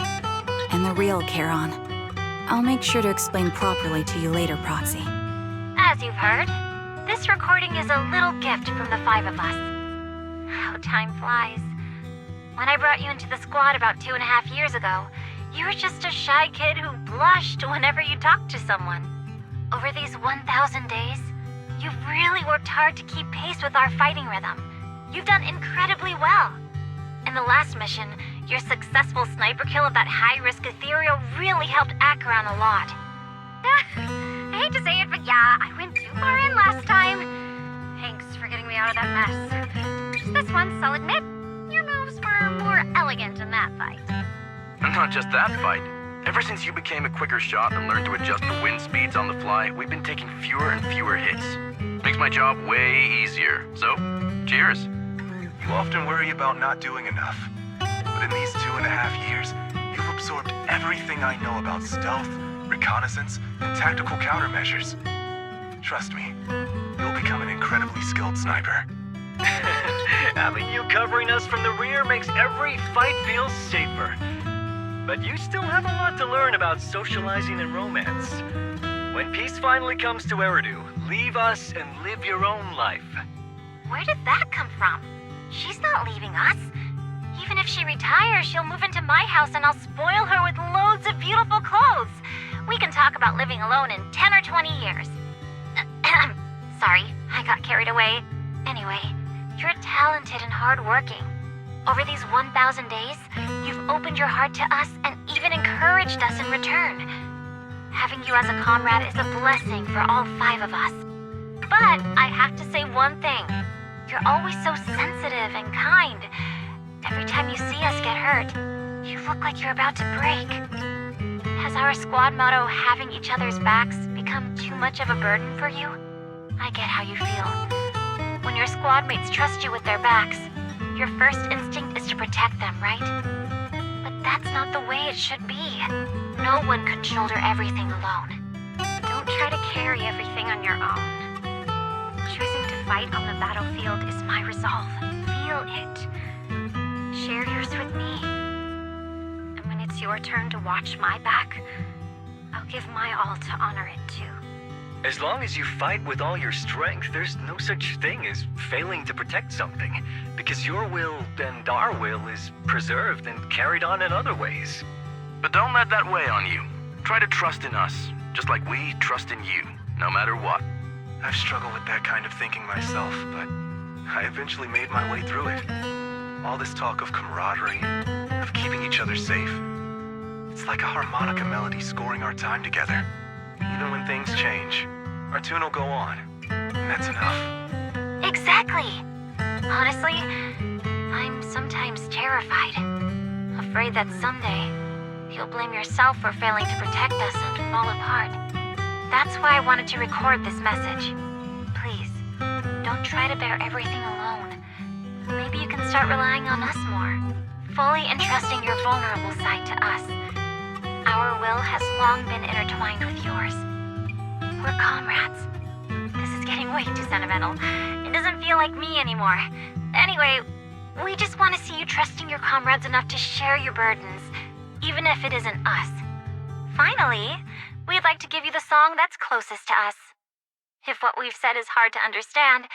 And the real Charon. I'll make sure to explain properly to you later, Proxy. As you've heard, this recording is a little gift from the 5 of us. How time flies. When I brought you into the squad about 2.5 years ago, you were just a shy kid who blushed whenever you talked to someone. Over these 1,000 days, you've really worked hard to keep pace with our fighting rhythm. You've done incredibly well. In the last mission, your successful sniper kill of that high-risk ethereal really helped Acheron a lot. I hate to say it, but yeah, I went too far in last time. Thanks for getting me out of that mess. Just this once, I'll admit, your moves were more elegant in that fight. And not just that fight. Ever since you became a quicker shot and learned to adjust the wind speeds on the fly, we've been taking fewer and fewer hits. Makes my job way easier. So, cheers. You often worry about not doing enough. But in these 2.5 years, you've absorbed everything I know about stealth, reconnaissance, and tactical countermeasures. Trust me, you'll become an incredibly skilled sniper. Having you covering us from the rear makes every fight feel safer. But you still have a lot to learn about socializing and romance. When peace finally comes to Nью-Эриду, leave us and live your own life. Where did that come from? She's not leaving us. Even if she retires, she'll move into my house and I'll spoil her with loads of beautiful clothes. We can talk about living alone in 10 or 20 years. Sorry, I got carried away. Anyway, you're talented and hardworking. Over these 1,000 days, you've opened your heart to us and even encouraged us in return. Having you as a comrade is a blessing for all 5 of us. But I have to say one thing. You're always so sensitive and kind. Every time you see us get hurt, you look like you're about to break. Has our squad motto, having each other's backs, become too much of a burden for you? I get how you feel. When your squad mates trust you with their backs, your first instinct is to protect them, right? But that's not the way it should be. No one can shoulder everything alone. Don't try to carry everything on your own. Choosing to fight on the battlefield is my resolve. Feel it. Share yours with me. And when it's your turn to watch my back, I'll give my all to honor it too. As long as you fight with all your strength, there's no such thing as failing to protect something, because your will and our will is preserved and carried on in other ways. But don't let that weigh on you. Try to trust in us, just like we trust in you, no matter what. I've struggled with that kind of thinking myself, but I eventually made my way through it. All this talk of camaraderie, of keeping each other safe. It's like a harmonica melody scoring our time together. Even when things change, our tune will go on, and that's enough. Exactly. Honestly, I'm sometimes terrified. Afraid that someday, you'll blame yourself for failing to protect us and fall apart. That's why I wanted to record this message. Please, don't try to bear everything alone. Maybe you can start relying on us more, fully entrusting your vulnerable side to us. Our will has long been intertwined with yours. We're comrades. This is getting way too sentimental. It doesn't feel like me anymore. Anyway, we just want to see you trusting your comrades enough to share your burdens, even if it isn't us. Finally, we'd like to give you the song that's closest to us. If what we've said is hard to understand,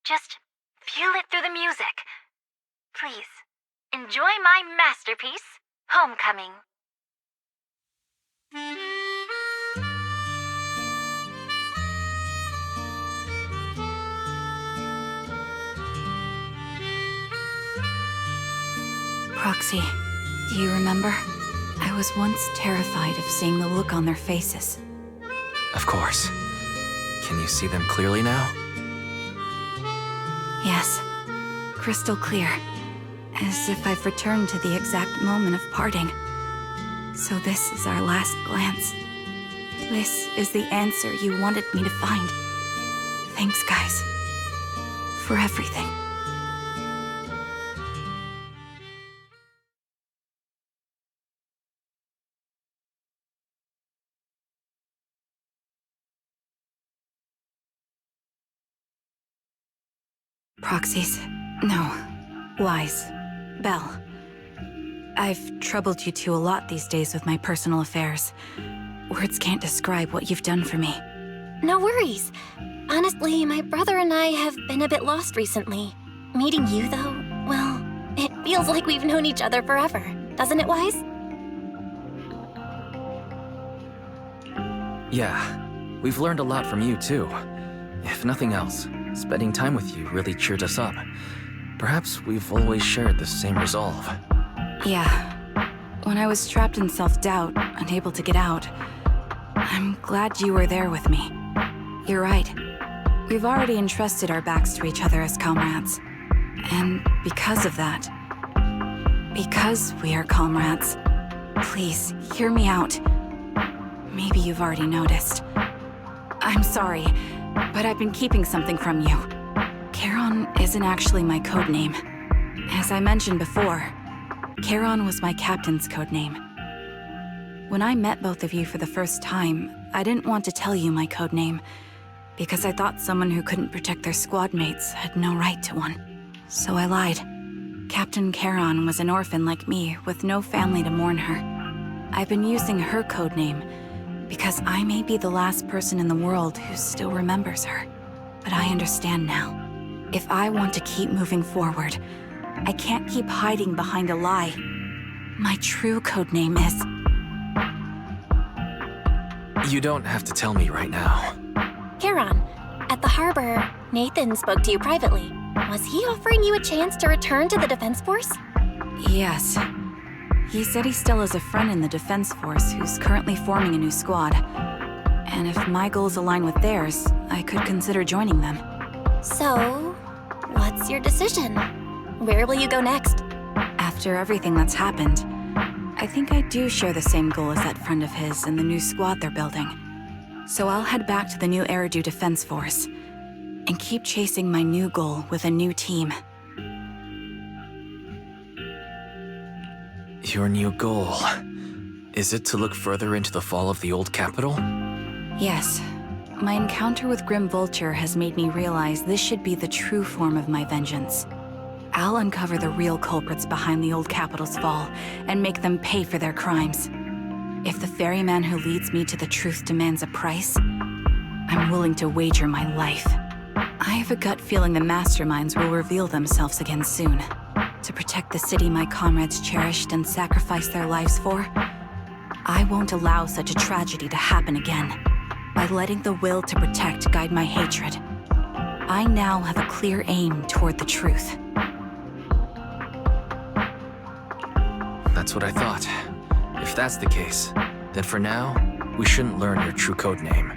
just feel it through the music. Please, enjoy my masterpiece, Homecoming. Proxy, do you remember? I was once terrified of seeing the look on their faces. Of course. Can you see them clearly now? Yes, crystal clear. As if I've returned to the exact moment of parting. So this is our last glance. This is the answer you wanted me to find. Thanks, guys. for everything. Proxies? No. Wise. Belle. I've troubled you two a lot these days with my personal affairs. Words can't describe what you've done for me. No worries. Honestly, my brother and I have been a bit lost recently. Meeting you, though, well, it feels like we've known each other forever. Doesn't it, Wise? Yeah, we've learned a lot from you too. If nothing else, spending time with you really cheered us up. Perhaps we've always shared the same resolve. Yeah. When I was trapped in self-doubt, unable to get out, I'm glad you were there with me. You're right. We've already entrusted our backs to each other as comrades. And because of that, because we are comrades, please, hear me out. Maybe you've already noticed. I'm sorry, but I've been keeping something from you. Charon isn't actually my code name. As I mentioned before, Charon was my captain's code name. When I met both of you for the first time, I didn't want to tell you my code name, because I thought someone who couldn't protect their squad mates had no right to one. So I lied. Captain Charon was an orphan like me, with no family to mourn her. I've been using her code name, because I may be the last person in the world who still remembers her. But I understand now. If I want to keep moving forward, I can't keep hiding behind a lie. My true codename is... You don't have to tell me right now. Charon, at the harbor, Nathan spoke to you privately. Was he offering you a chance to return to the Defense Force? Yes. He said he still has a friend in the Defense Force who's currently forming a new squad. And if my goals align with theirs, I could consider joining them. So, what's your decision? Where will you go next? After everything that's happened, I think I do share the same goal as that friend of his in the new squad they're building. So I'll head back to the Nью-Эриду Defense Force and keep chasing my new goal with a new team. Your new goal. Is it to look further into the fall of the old capital? Yes. My encounter with Grim Vulture has made me realize this should be the true form of my vengeance. I'll uncover the real culprits behind the old capital's fall and make them pay for their crimes. If the ferryman who leads me to the truth demands a price, I'm willing to wager my life. I have a gut feeling the masterminds will reveal themselves again soon. To protect the city my comrades cherished and sacrificed their lives for, I won't allow such a tragedy to happen again. By letting the will to protect guide my hatred, I now have a clear aim toward the truth. That's what I thought. If that's the case, then for now, we shouldn't learn your true code name,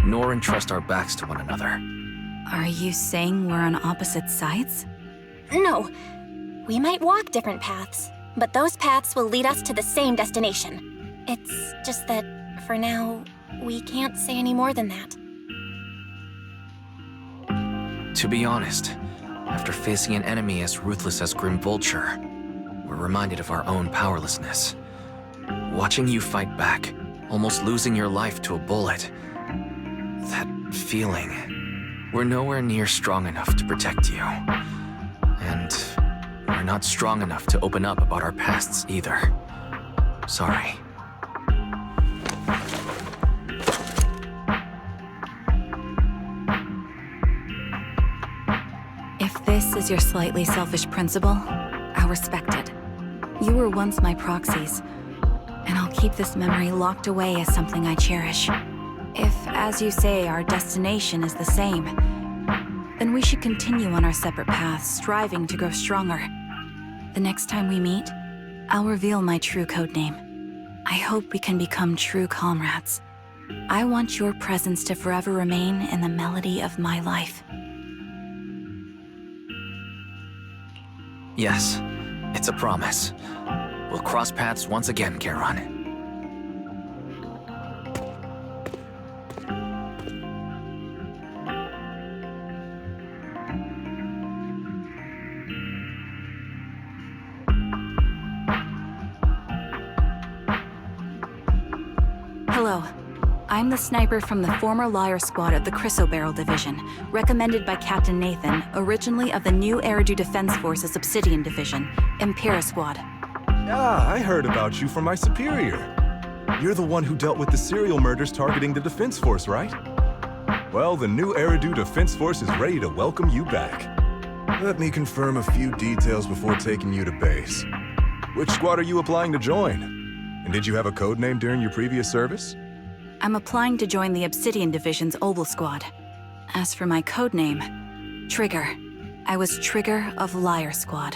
nor entrust our backs to one another. Are you saying we're on opposite sides? No. We might walk different paths, but those paths will lead us to the same destination. It's just that, for now, we can't say any more than that. To be honest, after facing an enemy as ruthless as Grim Vulture, we're reminded of our own powerlessness. Watching you fight back, almost losing your life to a bullet, that feeling, we're nowhere near strong enough to protect you. And we're not strong enough to open up about our pasts either. Sorry. If this is your slightly selfish principle, I'll respect it. You were once my proxies, and I'll keep this memory locked away as something I cherish. If, as you say, our destination is the same, then we should continue on our separate paths, striving to grow stronger. The next time we meet, I'll reveal my true codename. I hope we can become true comrades. I want your presence to forever remain in the melody of my life. Yes, it's a promise. We'll cross paths once again, Charon. Hello. I'm the sniper from the former Liar Squad of the Chrysoberyl Division, recommended by Captain Nathan, originally of the Nью-Эриду Defense Force's Obsidian Division, Impera Squad. Ah, I heard about you from my superior. You're the one who dealt with the serial murders targeting the Defense Force, right? Well, the Nью-Эриду Defense Force is ready to welcome you back. Let me confirm a few details before taking you to base. Which squad are you applying to join? And did you have a code name during your previous service? I'm applying to join the Obsidian Division's Oval Squad. As for my code name, Trigger. I was Trigger of Liar Squad.